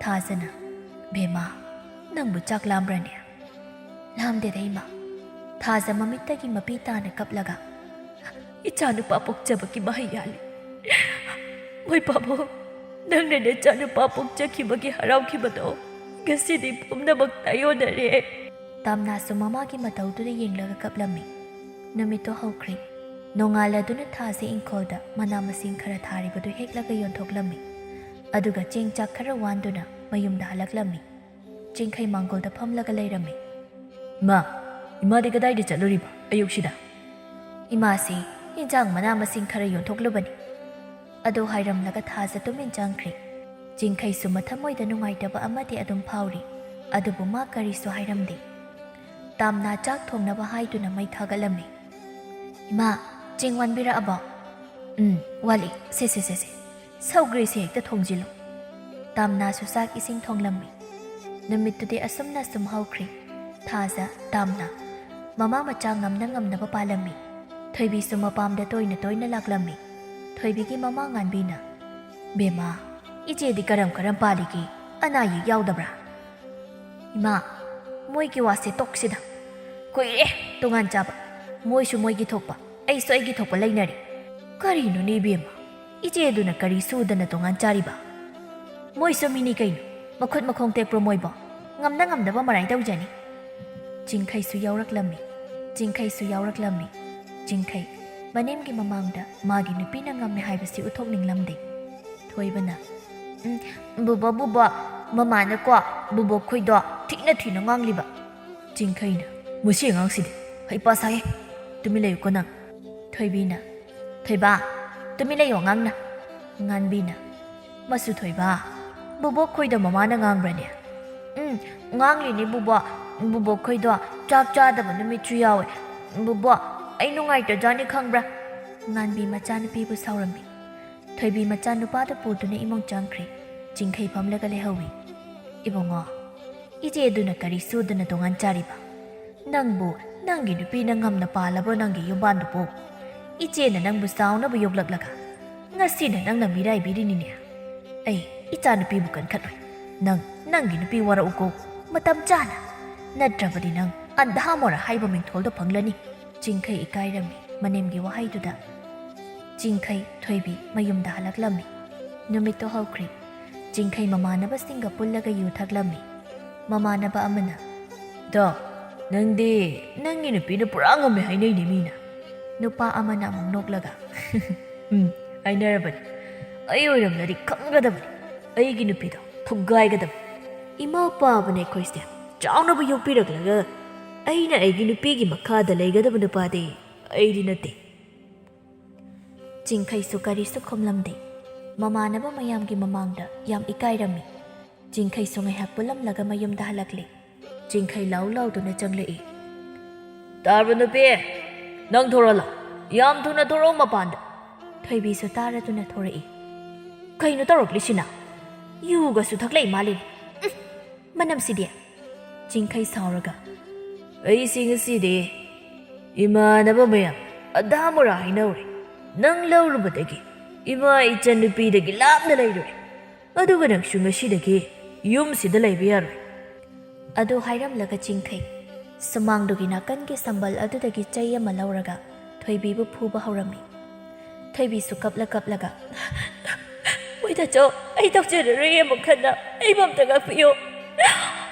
ꯊꯥꯖꯅ ꯕꯦꯝꯃ ꯅꯪꯕꯨ ꯆꯥꯛ ꯂꯥꯝꯕ꯭ꯔꯅꯦ ꯂꯥꯝꯗꯦꯗ ꯏꯃꯥ ꯊꯥꯖ ꯃꯃꯤꯠꯇꯒꯤ ꯃꯄꯤ ꯇꯥꯅ ꯀꯞꯂꯒ ꯏꯆꯥꯅꯨꯄꯥ ꯄꯣꯛꯆꯕꯒꯤ ꯃꯍꯩ ꯌꯥꯜꯂꯤ ꯃꯣꯏ ꯄꯥꯕꯨꯡ ꯅꯪꯅ ꯅꯆꯥꯅꯨꯄꯥ ꯄꯣꯛꯆꯈꯤꯕꯒꯤ ꯍꯔꯥꯎꯈꯤꯕꯗꯣ ꯉꯁꯤꯗꯤ ꯄꯨꯝꯅꯃꯛ ꯇꯥꯏꯌꯣꯟꯅꯔꯦ ꯇꯥꯝꯅꯥꯁꯨ ꯃꯃꯥꯒꯤ ꯃꯇꯧꯗꯨꯗ ꯌꯦꯡꯂꯒ ꯀꯞꯂꯝꯃꯤ ꯅꯨꯃꯤꯠꯇꯣ ꯍꯧꯈ꯭ꯔꯤ ꯅꯣꯡꯉꯥꯜꯂꯗꯨꯅ ꯊꯥꯁꯦ ꯏꯪꯈꯣꯜꯗ ꯃꯅꯥ ꯃꯁꯤꯡ ꯈꯔ ꯊꯥꯔꯤꯕꯗꯨ ꯍꯦꯛꯂꯒ ꯌꯣꯟꯊꯣꯛꯂꯝꯃꯤ ꯑꯗꯨꯒ ꯆꯦꯡ ꯆꯥꯛ ꯈꯔ ꯋꯥꯟꯗꯨꯅ ꯃꯌꯨꯝꯗ ꯍꯜꯂꯛꯂꯝꯃꯤ ꯆꯤꯡꯈꯩ ꯃꯥꯡꯒꯣꯜꯗ ꯐꯝꯂꯒ ꯂꯩꯔꯝꯃꯤ ꯏꯃꯥꯗꯤ ꯀꯗꯥꯏꯗ ꯆꯠꯂꯨꯔꯤꯕ ꯑꯌꯨꯛꯁꯤꯗ ꯏꯃꯥꯁꯤ ꯏꯟꯖꯥꯡ ꯃꯅꯥ ꯃꯁꯤꯡ ꯈꯔ ꯌꯣꯟꯊꯣꯛꯂꯨꯕꯅꯤ ꯑꯗꯨ ꯍꯥꯏꯔꯝꯂꯒ ꯊꯥꯖ ꯇꯨꯃꯤꯟ ꯆꯪꯈ꯭ꯔꯤ ꯆꯤꯡꯈꯩꯁꯨ ꯃꯊꯃꯣꯏꯗ ꯅꯨꯡꯉꯥꯏꯇꯕ ꯑꯃꯗꯤ ꯑꯗꯨꯝ ꯐꯥꯎꯔꯤ ꯑꯗꯨꯕꯨ ꯃꯥ ꯀꯔꯤꯁꯨ ꯍꯥꯏꯔꯝꯗꯦ ꯇꯥꯝꯅꯥ ꯆꯥꯛ ꯊꯣꯡꯅꯕ ꯍꯥꯏꯗꯨꯅ ꯃꯩ ꯊꯥꯒꯠꯂꯝꯃꯤ ꯏꯃꯥ ꯆꯦꯡ ꯋꯥꯟꯕꯤꯔꯛꯑꯕꯣ ꯋꯥꯠꯂꯤ ꯁꯦ ꯁꯧꯒ꯭ꯔꯤꯁꯦ ꯍꯦꯛꯇ ꯊꯣꯡꯖꯤꯜꯂꯨ ꯇꯥꯝꯅꯥꯁꯨ ꯆꯥꯛ ꯏꯁꯤꯡ ꯊꯣꯡꯂꯝꯃꯤ꯫ ꯅꯨꯃꯤꯠꯇꯨꯗꯤ ꯑꯁꯨꯝꯅ ꯁꯨꯝ ꯍꯧꯈ꯭ꯔꯤ꯫ ꯊꯥꯖ ꯇꯥꯝꯅ ꯃꯃꯥ ꯃꯆꯥ ꯉꯝꯅꯕ ꯄꯥꯜꯂꯝꯃꯤ꯫ ꯊꯣꯏꯕꯤꯁꯨ ꯃꯄꯥꯝꯗ ꯇꯣꯏꯅ ꯂꯥꯛꯂꯝꯃꯤ꯫ ꯊꯣꯏꯕꯤꯒꯤ ꯃꯃꯥ ꯉꯥꯟꯕꯤꯅ "ꯕꯦꯝꯃ, ꯏꯆꯦꯗꯤ ꯀꯔꯝ ꯄꯥꯜꯂꯤꯒꯦ? ꯑꯅꯥ ꯑꯌꯦꯛ ꯌꯥꯎꯗꯕ꯭ꯔꯥ?" "ꯏꯃꯥ, ꯃꯣꯏꯒꯤ ꯋꯥꯁꯦ ꯇꯣꯛꯁꯤꯗ꯫ ꯀꯨꯏꯔꯦ ꯇꯣꯉꯥꯟ ꯆꯥꯕ꯫ ꯃꯣꯏꯁꯨ ꯃꯣꯏꯒꯤ ꯊꯣꯛꯄ, ꯑꯩꯁꯨ ꯑꯩꯒꯤ ꯊꯣꯛꯄ ꯂꯩꯅꯔꯤ꯫ ꯀꯔꯤꯅꯣꯅꯦ ꯏꯕꯦꯝꯃ, ꯏꯆꯦꯗꯨꯅ ꯀꯔꯤ ꯁꯨꯗꯅ ꯇꯣꯉꯥꯟ ꯆꯥꯔꯤꯕ? ꯃꯣꯏꯁꯨ ꯃꯤꯅꯤ ꯀꯩꯅꯣ, ꯃꯈꯨꯠ ꯃꯈꯣꯡ ꯇꯦꯛꯄ꯭ꯔꯣ ꯃꯣꯏꯕꯣ? ꯉꯝꯅꯕ ꯃꯔꯥꯏ ꯇꯧꯖꯅꯤ." ꯆꯤꯡꯈꯩꯁꯨ ꯌꯥꯎꯔꯛꯂꯝꯃꯤ꯫ ꯆꯤꯡꯈꯩ ꯃꯅꯦꯝꯒꯤ ꯃꯃꯥꯡꯗ ꯃꯥꯒꯤ ꯅꯨꯄꯤꯅ ꯉꯝꯃꯦ ꯍꯥꯏꯕꯁꯤ ꯎꯠꯊꯣꯛꯅꯤꯡꯂꯝꯗꯦ꯫ ꯊꯣꯏꯕꯅ "ꯕꯨꯕꯣꯛ, ꯃꯃꯥꯅꯀꯣ ꯕꯨꯕꯣꯛ ꯈꯣꯏꯗꯣ ꯊꯤꯅ ꯉꯥꯡꯂꯤꯕ." ꯆꯤꯡꯈꯩꯅ "ꯃꯁꯤ ꯑꯉꯥꯡꯁꯤꯗꯤ ꯍꯩꯄꯥ ꯁꯥꯏꯌꯦ, ꯇꯨꯃꯤꯟ ꯂꯩꯌꯨꯀꯣ ꯅꯪ." ꯊꯣꯏꯕꯤꯅ "ꯊꯣꯏꯕ, ꯇꯨꯃꯤꯟ ꯂꯩꯌꯣ ꯑꯉꯥꯡꯅ." ꯉꯥꯟꯕꯤꯅ "ꯃꯁꯨ ꯊꯣꯏꯕ, ꯕꯨꯕꯣꯛ ꯈꯣꯏꯗ ꯃꯃꯥꯅ ꯉꯥꯡꯕ꯭ꯔꯅꯦ?" "ꯉꯥꯡꯂꯤꯅꯤ ꯕꯨꯕꯣꯛ. ꯕꯨꯕꯣꯛ ꯈꯣꯏꯗꯣ ꯆꯥꯛ ꯆꯥꯗꯕ ꯅꯨꯃꯤꯠꯁꯨ ꯌꯥꯎꯋꯦ. ꯕꯨꯕꯣꯛ, ꯑꯩ ꯅꯨꯡꯉꯥꯏꯇꯖꯥꯠꯅꯤ ꯈꯪꯕ꯭ꯔꯥ." ꯉꯥꯟꯕꯤ ꯃꯆꯥꯅꯨꯄꯤꯕꯨ ꯁꯥꯎꯔꯝꯃꯤ꯫ ꯊꯣꯏꯕꯤ ꯃꯆꯥꯅꯨꯄꯥꯗꯨ ꯄꯨꯗꯨꯅ ꯏꯃꯨꯡ ꯆꯪꯈ꯭ꯔꯤ꯫ ꯆꯤꯡꯈꯩ ꯐꯝꯂꯒ ꯂꯩꯍꯧꯏ꯫ "ꯏꯕꯨꯡꯉꯣ, ꯏꯆꯦꯗꯨꯅ ꯀꯔꯤ ꯁꯨꯗꯅ ꯇꯣꯉꯥꯟ ꯆꯥꯔꯤꯕ? ꯅꯪꯕꯨ ꯅꯪꯒꯤ ꯅꯨꯄꯤꯅ ꯉꯝꯅ ꯄꯥꯜꯂꯕ꯭ꯔꯣ ꯅꯪꯒꯤ ꯌꯨꯝꯕꯥꯟꯗꯨꯕꯨ? ꯏꯆꯦꯅ ꯅꯪꯕꯨ ꯆꯥꯎꯅꯕ ꯌꯣꯛꯂꯛꯂꯒ ꯉꯁꯤꯅ ꯅꯪꯅ ꯃꯤꯔꯥꯏꯕꯤꯔꯤꯅꯤꯅꯦ꯫ ꯑꯩ ꯏꯆꯥꯅꯨꯄꯤꯕꯨ ꯀꯟꯈꯠꯂꯣꯏ. ꯅꯪꯒꯤ ꯅꯨꯄꯤ ꯋꯥꯔꯛꯎꯀꯣ ꯃꯇꯝ ꯆꯥꯅ. ꯅꯠꯇ꯭ꯔꯕꯗꯤ ꯅꯪ ꯑꯟꯙꯥꯃꯣꯔꯥ ꯍꯥꯏꯕ ꯃꯤꯡꯊꯣꯜꯗꯣ ꯐꯪꯂꯅꯤ." ꯆꯤꯡꯈꯩ ꯏꯀꯥꯏꯔꯝꯃꯤ ꯃꯅꯦꯝꯒꯤ ꯋꯥꯍꯩꯗꯨꯗ꯫ ꯆꯤꯡꯈꯩ ꯊꯣꯏꯕꯤ ꯃꯌꯨꯝꯗ ꯍꯜꯂꯛꯂꯝꯃꯤ꯫ ꯅꯨꯃꯤꯠꯇꯣ ꯍꯧꯈ꯭ꯔꯤ꯫ ꯆꯤꯡꯈꯩ ꯃꯃꯥꯟꯅꯕꯁꯤꯡꯒ ꯄꯨꯜꯂꯒ ꯌꯨ ꯊꯛꯂꯝꯃꯤ꯫ ꯃꯃꯥꯟꯅꯕ ꯑꯃꯅ "ꯗꯣ, ꯅꯪꯗꯤ ꯅꯪꯒꯤ ꯅꯨꯄꯤꯅ ꯄꯨꯔꯥ ꯉꯝꯃꯦ ꯍꯥꯏꯅꯩꯅꯦ ꯃꯤꯅ." ꯅꯨꯄꯥ ꯑꯃꯅ ꯑꯃꯨꯛ ꯅꯣꯛꯂꯒ "ꯍꯥꯏꯅꯔꯕꯅꯤ. ꯑꯩ ꯑꯣꯏꯔꯝꯂꯗꯤ ꯈꯪꯒꯗꯕꯅꯤ. ꯑꯩꯒꯤ ꯅꯨꯄꯤꯗꯣ ꯊꯨꯒꯥꯏꯒꯗꯕꯅꯤ. ꯏꯃꯥ ꯄꯥꯕꯅ ꯑꯩꯈꯣꯏꯁꯦ ꯆꯥꯎꯅꯕ ꯌꯣꯛꯄꯤꯔꯛꯂꯒ ꯑꯩꯅ ꯑꯩꯒꯤ ꯅꯨꯄꯤꯒꯤ ꯃꯈꯥꯗ ꯂꯩꯒꯗꯕ ꯅꯨꯄꯥꯗꯤ ꯑꯩꯗꯤ ꯅꯠꯇꯦ." ꯆꯤꯡꯈꯩꯁꯨ ꯀꯔꯤꯁꯨ ꯈꯨꯝꯂꯝꯗꯦ꯫ ꯃꯃꯥꯟꯅꯕ ꯃꯌꯥꯝꯒꯤ ꯃꯃꯥꯡꯗ ꯌꯥꯝ ꯏꯀꯥꯏꯔꯝꯃꯤ꯫ ꯆꯤꯡꯈꯩꯁꯨ ꯉꯥꯏꯍꯥꯛ ꯄꯨꯜꯂꯝꯂꯒ ꯃꯌꯨꯝꯗ ꯍꯜꯂꯛꯂꯤ꯫ ꯆꯤꯡꯈꯩ ꯂꯥꯎꯗꯨꯅ ꯆꯪꯂꯛꯏ꯫ "ꯇꯥꯕ꯭ꯔꯣ ꯅꯨꯄꯤ? ꯅꯪ ꯊꯣꯔꯛꯂꯣ. ꯌꯥꯝ ꯊꯨꯅ ꯊꯣꯔꯛꯑꯣ ꯃꯄꯥꯟꯗ." ꯊꯣꯏꯕꯤꯁꯨ ꯇꯥꯔꯗꯨꯅ ꯊꯣꯔꯛꯏ꯫ "ꯀꯩꯅꯣ ꯇꯧꯔꯛꯂꯤꯁꯤꯅ? ꯌꯨꯒꯁꯨ ꯊꯛꯂꯛꯏ ꯃꯥꯜꯂꯤꯅꯤ. ꯃꯅꯝꯁꯤꯗꯤ." ꯆꯤꯡꯈꯩ ꯁꯥꯎꯔꯒ "ꯑꯩꯁꯤ ꯉꯁꯤꯗꯤ ꯏꯃꯥꯟꯅꯕ ꯃꯌꯥꯝ ꯑꯙꯥꯃꯣꯔꯥ ꯍꯥꯏꯅꯧꯔꯦ. ꯅꯪ ꯂꯧꯔꯨꯕꯗꯒꯤ ꯏꯃꯥ ꯏꯆꯟ ꯅꯨꯄꯤꯗꯒꯤ ꯂꯥꯞꯅ ꯂꯩꯔꯨꯔꯦ. ꯑꯗꯨꯒ ꯅꯪꯁꯨ ꯉꯁꯤꯗꯒꯤ ꯌꯨꯝꯁꯤꯗ ꯂꯩꯕ ꯌꯥꯔꯣꯏ." ꯑꯗꯨ ꯍꯥꯏꯔꯝꯂꯒ ꯆꯤꯡꯈꯩ ꯁꯨꯃꯥꯡꯗꯨꯒꯤ ꯅꯥꯀꯟꯒꯤ ꯁꯝꯕꯜ ꯑꯗꯨꯗꯒꯤ ꯆꯩ ꯑꯃ ꯂꯧꯔꯒ ꯊꯣꯏꯕꯤꯕꯨ ꯐꯨꯕ ꯍꯧꯔꯝꯃꯤ꯫ ꯊꯣꯏꯕꯤꯁꯨ ꯀꯞꯂꯒ "ꯃꯣꯏꯗꯆꯧ, ꯑꯩ ꯇꯧꯖꯔꯔꯣꯏ ꯑꯃꯨꯛ ꯍꯟꯅ. ꯑꯩꯕꯨ ꯑꯝꯇ ꯉꯥꯛꯄꯤꯌꯨ.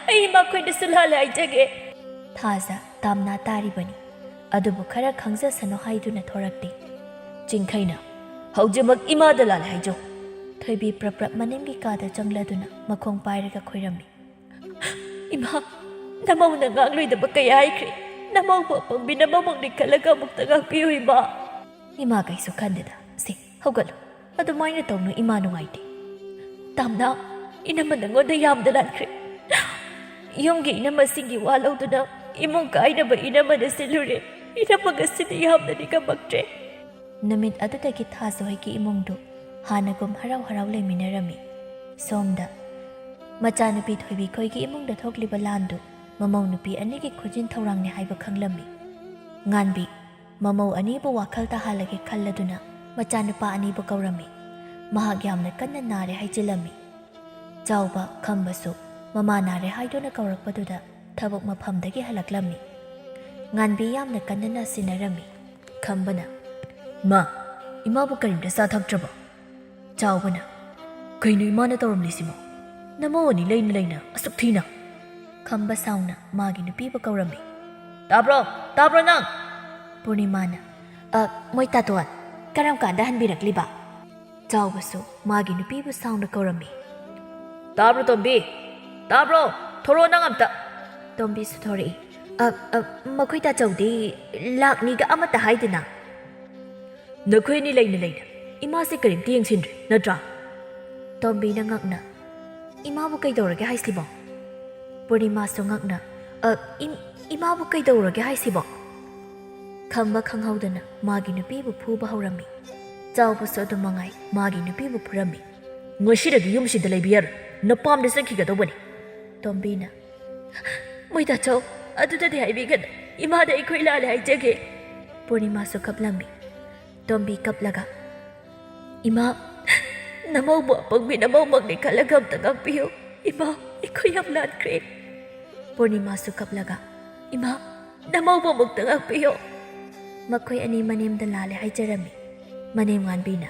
ꯑꯩ ꯏꯃꯥ ꯈꯣꯏꯗꯁꯨ ꯂꯥꯜꯂꯦ ꯍꯥꯏꯖꯒꯦ." ꯊꯥꯖ ꯇꯥꯝꯅꯥ ꯇꯥꯔꯤꯕꯅꯤ, ꯑꯗꯨꯕꯨ ꯈꯔ ꯈꯪꯖꯁꯅꯨ ꯍꯥꯏꯗꯨꯅ ꯊꯣꯔꯛꯇꯦ꯫ ꯆꯤꯡꯈꯩꯅ "ꯍꯧꯖꯤꯛꯃꯛ ꯏꯃꯥꯗ ꯂꯥꯜꯂꯦ ꯍꯥꯏꯖꯧ." ꯊꯣꯏꯕꯤ ꯄ꯭ꯔꯞ ꯃꯅꯤꯡꯒꯤ ꯀꯥꯗ ꯆꯪꯂꯗꯨꯅ ꯃꯈꯣꯡ ꯄꯥꯏꯔꯒ ꯈꯣꯏꯔꯝꯃꯤ꯫ "ꯏꯃꯥ, ꯅꯃꯧꯅ ꯉꯥꯡꯂꯣꯏꯗꯕ ꯀꯌꯥ ꯍꯥꯏꯈ꯭ꯔꯦ. ꯅꯃꯧꯕꯨ ꯑꯄꯪꯕꯤ ꯅꯃꯧꯃꯛꯅꯤ ꯈꯜꯂꯒ ꯑꯃꯨꯛꯇ ꯉꯥꯛꯄꯤꯌꯨ ꯏꯃꯥ." "ꯏꯃꯥ ꯀꯩꯁꯨ ꯈꯟꯗꯦꯗ. ꯁꯤ ꯍꯧꯒꯠꯂꯨ. ꯑꯗꯨꯃꯥꯏꯅ ꯇꯧꯅꯨ, ꯏꯃꯥ ꯅꯨꯡꯉꯥꯏꯇꯦ." "ꯇꯥꯝꯅꯥ, ꯏꯅꯝꯃ ꯅꯉꯣꯟꯗ ꯌꯥꯝꯅ ꯂꯥꯟꯈ꯭ꯔꯦ. ꯌꯨꯝꯒꯤ ꯏꯅꯝꯃꯁꯤꯡꯒꯤ ꯋꯥ ꯂꯧꯗꯨꯅ ꯏꯃꯨꯡ ꯀꯥꯏꯅꯕ ꯏꯅꯝꯃꯅ ꯁꯤꯜꯂꯨꯔꯦ. ꯏꯅꯝꯃ ꯉꯁꯤꯗꯤ ꯌꯥꯝꯅ ꯅꯤꯡꯉꯝꯃꯛꯇ꯭ꯔꯦ." ꯅꯨꯃꯤꯠ ꯑꯗꯨꯗꯒꯤ ꯊꯥꯖ ꯍꯣꯏꯒꯤ ꯏꯃꯨꯡꯗꯨ ꯍꯥꯟꯅꯒꯨꯝ ꯍꯔꯥꯎ ꯂꯩꯃꯤꯟꯅꯔꯝꯃꯤ꯫ ꯁꯣꯝꯗ ꯃꯆꯥꯅꯨꯄꯤ ꯊꯣꯏꯕꯤ ꯈꯣꯏꯒꯤ ꯏꯃꯨꯡꯗ ꯊꯣꯛꯂꯤꯕ ꯂꯥꯟꯗꯨ ꯃꯃꯧ ꯅꯨꯄꯤ ꯑꯅꯤꯒꯤ ꯈꯨꯖꯤꯟ ꯊꯧꯔꯥꯡꯅꯤ ꯍꯥꯏꯕ ꯈꯪꯂꯝꯃꯤ꯫ ꯉꯥꯟꯕꯤ ꯃꯃꯧ ꯑꯅꯤꯕꯨ ꯋꯥꯈꯜ ꯇꯥꯍꯜꯂꯒꯦ ꯈꯜꯂꯗꯨꯅ ꯃꯆꯥꯅꯨꯄꯥ ꯑꯅꯤꯕꯨ ꯀꯧꯔꯝꯃꯤ꯫ ꯃꯍꯥꯛ ꯌꯥꯝꯅ ꯀꯟꯅ ꯅꯥꯔꯦ ꯍꯥꯏꯖꯤꯜꯂꯝꯃꯤ꯫ ꯆꯥꯎꯕ ꯈꯝꯕꯁꯨ ꯃꯃꯥ ꯅꯥꯔꯦ ꯍꯥꯏꯗꯨꯅ ꯀꯧꯔꯛꯄꯗꯨꯗ ꯊꯕꯛ ꯃꯐꯝꯗꯒꯤ ꯍꯜꯂꯛꯂꯝꯃꯤ꯫ ꯉꯥꯟꯕꯤ ꯌꯥꯝꯅ ꯀꯟꯅ ꯅꯥꯁꯤꯟꯅꯔꯝꯃꯤ꯫ ꯈꯝꯕꯅ "ꯃꯥ, ꯏꯃꯥꯕꯨ ꯀꯔꯤꯝꯇ ꯆꯥꯊꯛꯇ꯭ꯔꯕꯣ?" ꯆꯥꯎꯕꯅ "ꯀꯩꯅꯣ ꯏꯃꯥꯅ ꯇꯧꯔꯝꯂꯤꯁꯤꯃꯣ? ꯅꯃꯧ ꯑꯅꯤ ꯂꯩꯅ ꯑꯁꯨꯛ ꯊꯤꯅ." ꯈꯝꯕ ꯁꯥꯎꯅ ꯃꯥꯒꯤ ꯅꯨꯄꯤꯕꯨ ꯀꯧꯔꯝꯃꯤ꯫ "ꯇꯥꯕ꯭ꯔꯣ ꯅꯪ?" ꯄꯨꯔꯅꯤꯃꯥꯅ "ꯃꯣꯏ ꯇꯥꯇꯣꯟ, ꯀꯔꯝ ꯀꯥꯟꯗ ꯍꯟꯕꯤꯔꯛꯂꯤꯕ?" ꯆꯥꯎꯕꯁꯨ ꯃꯥꯒꯤ ꯅꯨꯄꯤꯕꯨ ꯁꯥꯎꯅ ꯀꯧꯔꯝꯃꯤ꯫ "ꯇꯥꯕ꯭ꯔꯣ ꯇꯣꯝꯕꯤ? ꯇꯥꯕ꯭ꯔꯣ? ꯊꯣꯔꯛꯑꯣ ꯅꯪ ꯑꯝꯇ." ꯇꯣꯝꯕꯤꯁꯨ ꯊꯣꯔꯛꯏ꯫ "ꯃꯈꯣꯏ ꯇꯥꯆꯧꯗꯤ ꯂꯥꯛꯅꯤꯒ ꯑꯃꯠꯇ ꯍꯥꯏꯗꯅ." "ꯅꯈꯣꯏ ꯑꯅꯤ ꯂꯩꯅ ꯏꯃꯥꯁꯦ ꯀꯔꯤꯝꯇ ꯌꯦꯡꯁꯤꯟꯗ꯭ꯔꯦ ꯅꯠꯇ꯭ꯔꯥ?" ꯇꯣꯝꯕꯤꯅ ꯉꯛꯅ "ꯏꯃꯥꯕꯨ ꯀꯩꯗꯧꯔꯒꯦ ꯍꯥꯏꯁꯤꯕꯣ?" ꯄꯨꯔꯅꯤꯃꯥꯁꯨ ꯉꯛꯅ "ꯏꯃꯥꯕꯨ ꯀꯩꯗꯧꯔꯒꯦ ꯍꯥꯏꯁꯤꯕꯣ?" ꯈꯝꯕ ꯈꯪꯍꯧꯗꯅ ꯃꯥꯒꯤ ꯅꯨꯄꯤꯕꯨ ꯐꯨꯕ ꯍꯧꯔꯝꯃꯤ꯫ ꯆꯥꯎꯕꯁꯨ ꯑꯗꯨꯃꯉꯥꯏ ꯃꯥꯒꯤ ꯅꯨꯄꯤꯕꯨ ꯐꯨꯔꯝꯃꯤ꯫ "ꯉꯁꯤꯗꯒꯤ ꯌꯨꯝꯁꯤꯗ ꯂꯩꯕ ꯌꯥꯔꯣꯏ. ꯅꯄꯥꯝꯗ ꯆꯠꯈꯤꯒꯗꯧꯕꯅꯤ ꯇꯣꯝꯕꯤꯅ ꯃꯣꯏꯇꯥꯆꯧ ꯑꯗꯨꯗꯗꯤ ꯍꯥꯏꯕꯤꯒꯅꯨ ꯏꯃꯥꯗ ꯑꯩꯈꯣꯏ ꯂꯥꯜꯂꯦ ꯍꯥꯏꯖꯒꯦ ꯄꯨꯔꯅꯤꯃꯥꯁꯨ ꯀꯞꯂꯝꯃꯤ ꯇꯣꯝꯕꯤ ꯀꯞꯂꯒ ꯏꯃꯥ ꯅꯃꯧꯕꯨ ꯑꯄꯪꯕꯤ ꯅꯃꯧꯃꯛꯅꯤ ꯈꯜꯂꯒ ꯑꯝꯇ ꯉꯥꯛꯄꯤꯌꯨ ꯏꯃꯥ ꯑꯩꯈꯣꯏ ꯌꯥꯝ ꯂꯥꯟꯈ꯭ꯔꯦ ꯄꯨꯔꯅꯤꯃꯥꯁꯨ ꯀꯞꯂꯒ ꯏꯃꯥ ꯅꯃꯧꯕꯨ ꯑꯃꯨꯛꯇ ꯉꯥꯛꯄꯤꯌꯨ ꯃꯈꯣꯏ ꯑꯅꯤ ꯃꯅꯦꯝꯗ ꯂꯥꯜꯂꯦ ꯍꯥꯏꯖꯔꯝꯃꯤ ꯃꯅꯦꯝ ꯉꯥꯟꯕꯤꯅ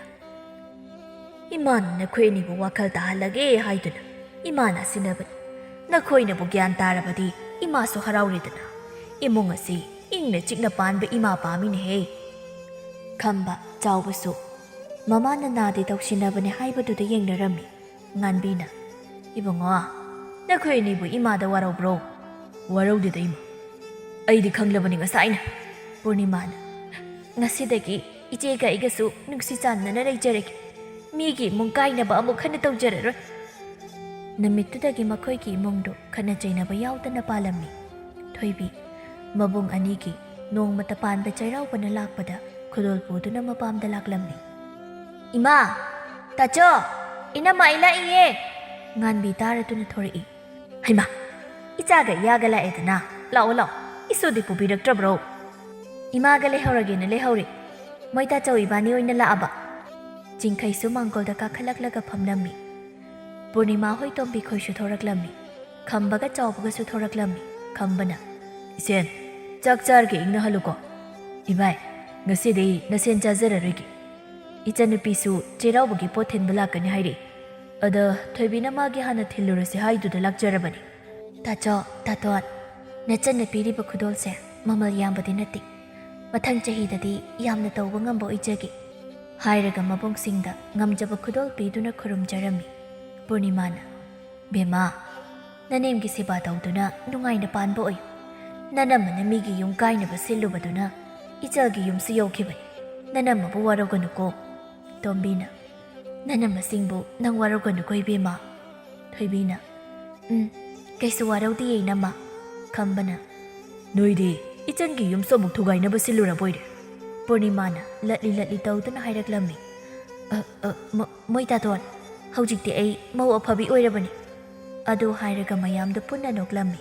ꯏꯃꯥꯅ ꯅꯈꯣꯏ ꯑꯅꯤꯕꯨ ꯋꯥꯈꯜ ꯇꯥꯍꯜꯂꯒꯦ ꯍꯥꯏꯗꯨꯅ ꯏꯃꯥꯅ ꯁꯤꯟꯅꯕꯅꯤ ꯅꯈꯣꯏꯅꯕꯨ ꯒ꯭ꯌꯥꯟ ꯇꯥꯔꯕꯗꯤ ꯏꯃꯥꯁꯨ ꯍꯔꯥꯎꯔꯦꯗꯅ ꯏꯃꯨꯡ ꯑꯁꯤ ꯏꯪꯅ ꯆꯤꯛꯅ ꯄꯥꯟꯕ ꯏꯃꯥ ꯄꯥꯝꯃꯤꯅꯦꯍꯦ ꯈꯝꯕ ꯆꯥꯎꯕꯁꯨ ꯃꯃꯥꯅ ꯅꯥꯗꯦ ꯇꯧꯁꯤꯟꯅꯕꯅꯦ ꯍꯥꯏꯕꯗꯨꯗ ꯌꯦꯡꯅꯔꯝꯃꯤ ꯉꯥꯟꯕꯤꯅ ꯏꯕꯨꯡꯉꯣ ꯅꯈꯣꯏ ꯑꯅꯤꯕꯨ ꯏꯃꯥꯗ ꯋꯥꯔꯧꯕ꯭ꯔꯣ ꯋꯥꯔꯧꯗꯦꯗ ꯏꯃꯥ ꯑꯩꯗꯤ ꯈꯪꯂꯕꯅꯤ ꯉꯁꯥꯏꯅ ꯄꯨꯔꯅꯤꯃꯥꯅ ꯉꯁꯤꯗꯒꯤ ꯏꯆꯦꯒ ꯑꯩꯒꯁꯨ ꯅꯨꯡꯁꯤ ꯆꯥꯟꯅꯅ ꯂꯩꯖꯔꯒꯦ ꯃꯤꯒꯤ ꯏꯃꯨꯡ ꯀꯥꯏꯅꯕ ꯑꯃꯨꯛ ꯍꯟꯅ ꯇꯧꯖꯔꯔꯣꯏ ꯅꯨꯃꯤꯠꯇꯨꯗꯒꯤ ꯃꯈꯣꯏꯒꯤ ꯏꯃꯨꯡꯗꯨ ꯈꯠꯅ ꯆꯩꯅꯕ ꯌꯥꯎꯗꯅ ꯄꯥꯜꯂꯝꯃꯤ ꯊꯣꯏꯕꯤ ꯃꯕꯨꯡ ꯑꯅꯤꯒꯤ ꯅꯣꯡꯃꯇ ꯄꯥꯟꯕ ꯆꯩꯔꯥꯎꯕꯅ ꯂꯥꯛꯄꯗ ꯈꯨꯗꯣꯜ ꯄꯨꯗꯨꯅ ꯃꯄꯥꯝꯗ ꯂꯥꯛꯂꯝꯃꯤ ꯏꯃꯥ ꯇꯥꯆꯣ ꯏꯅꯝꯃ ꯑꯩ ꯂꯥꯛꯏꯌꯦ ꯉꯥꯟꯕꯤ ꯇꯥꯔꯗꯨꯅ ꯊꯣꯔꯛꯏ ꯍꯩꯃꯥ ꯏꯆꯥꯒ ꯏꯌꯥꯒ ꯂꯥꯛꯑꯦꯗꯅ ꯂꯥꯛꯑꯣ ꯂꯥꯛꯑꯣ ꯏꯁꯨꯗꯤ ꯄꯨꯕꯤꯔꯛꯇ꯭ꯔꯕ꯭ꯔꯣ ꯏꯃꯥꯒ ꯂꯩꯍꯧꯔꯒꯦꯅ ꯂꯩꯍꯧꯔꯤ ꯃꯣꯏꯇꯥꯆꯧ ꯏꯕꯥꯅꯤ ꯑꯣꯏꯅ ꯂꯥꯛꯑꯕ ꯆꯤꯡꯈꯩꯁꯨ ꯃꯥꯡꯒꯣꯜꯗ ꯀꯥꯈꯠꯂꯛꯂꯒ ꯐꯝꯂꯝꯃꯤ ꯄꯨꯔꯅꯤꯃꯥ ꯍꯣꯏ ꯇꯣꯝꯕꯤ ꯈꯣꯏꯁꯨ ꯊꯣꯔꯛꯂꯝꯃꯤ ꯈꯝꯕꯒ ꯆꯥꯎꯕꯒꯁꯨ ꯊꯣꯔꯛꯂꯝꯃꯤ ꯈꯝꯕꯅ ꯏꯁꯦꯟ ꯆꯥꯛ ꯆꯥꯔꯒꯦ ꯏꯪꯅꯍꯜꯂꯨꯀꯣ ꯏꯕꯥꯏ ꯉꯁꯤꯗꯤ ꯅꯁꯦꯟ ꯆꯥꯖꯔꯔꯣꯏꯒꯦ ꯏꯆꯟꯅꯨꯄꯤꯁꯨ ꯆꯩꯔꯥꯎꯕꯒꯤ ꯄꯣꯠ ꯊꯤꯟꯕ ꯂꯥꯛꯀꯅꯤ ꯍꯥꯏꯔꯛꯏ ꯑꯗ ꯊꯣꯏꯕꯤꯅ ꯃꯥꯒꯤ ꯍꯥꯟꯅ ꯊꯤꯜꯂꯨꯔꯁꯤ ꯍꯥꯏꯗꯨꯗ ꯂꯥꯛꯆꯔꯕꯅꯤ ꯇꯥꯆꯣ ꯇꯥꯇꯣꯟ ꯅꯆꯟꯅ ꯄꯤꯔꯤꯕ ꯈꯨꯗꯣꯜꯁꯦ ꯃꯃꯜ ꯌꯥꯝꯕꯗꯤ ꯅꯠꯇꯦ ꯃꯊꯪ ꯆꯍꯤꯗꯗꯤ ꯌꯥꯝꯅ ꯇꯧꯕ ꯉꯝꯕ ꯑꯣꯏꯖꯒꯦ ꯍꯥꯏꯔꯒ ꯃꯕꯨꯡꯁꯤꯡꯗ ꯉꯝꯖꯕ ꯈꯨꯗꯣꯜ ꯄꯤꯗꯨꯅ ꯈꯨꯔꯨꯝꯖꯔꯝꯃꯤ ꯄꯨꯔꯅꯤꯃꯥꯅ ꯕꯦꯃꯥ ꯅꯅꯦꯝꯒꯤ ꯁꯦꯕꯥ ꯇꯧꯗꯨꯅ ꯅꯨꯡꯉꯥꯏꯅ ꯄꯥꯟꯕ ꯑꯣꯏꯌꯨ ꯅꯅꯝꯃꯅ ꯃꯤꯒꯤ ꯌꯨꯝ ꯀꯥꯏꯅꯕ ꯁꯤꯜꯂꯨꯕꯗꯨꯅ ꯏꯆꯜꯒꯤ ꯌꯨꯝꯁꯨ ꯌꯧꯈꯤꯕꯅꯤ ꯅꯅꯝꯃꯕꯨ ꯋꯥꯔꯧꯒꯅꯨꯀꯣ ꯇꯣꯝꯕꯤꯅ ꯅꯅꯝꯃꯁꯤꯡꯕꯨ ꯅꯪ ꯋꯥꯔꯧꯒꯅꯨꯀꯣ ꯏꯕꯦꯝꯃ ꯊꯣꯏꯕꯤꯅ ꯀꯩꯁꯨ ꯋꯥꯔꯧꯗꯤꯌꯦ ꯏꯅꯝꯃ ꯈꯝꯕꯅ ꯅꯣꯏꯗꯤ ꯏꯆꯟꯒꯤ ꯌꯨꯝꯁꯨ ꯑꯃꯨꯛ ꯊꯨꯒꯥꯏꯅꯕ ꯁꯤꯜꯂꯨꯔꯕꯣꯏꯔꯦ ꯄꯨꯔꯅꯤꯃꯥꯅ ꯂꯠꯂꯤ ꯂꯠꯂꯤ ꯇꯧꯗꯨꯅ ꯍꯥꯏꯔꯛꯂꯝꯃꯤ ꯃꯣꯏꯇꯥꯇꯣꯟ ꯍꯧꯖꯤꯛꯇꯤ ꯑꯩ ꯃꯧ ꯑꯐꯕꯤ ꯑꯣꯏꯔꯕꯅꯤ ꯑꯗꯨ ꯍꯥꯏꯔꯒ ꯃꯌꯥꯝꯗꯨ ꯄꯨꯟꯅ ꯅꯣꯛꯂꯝꯃꯤ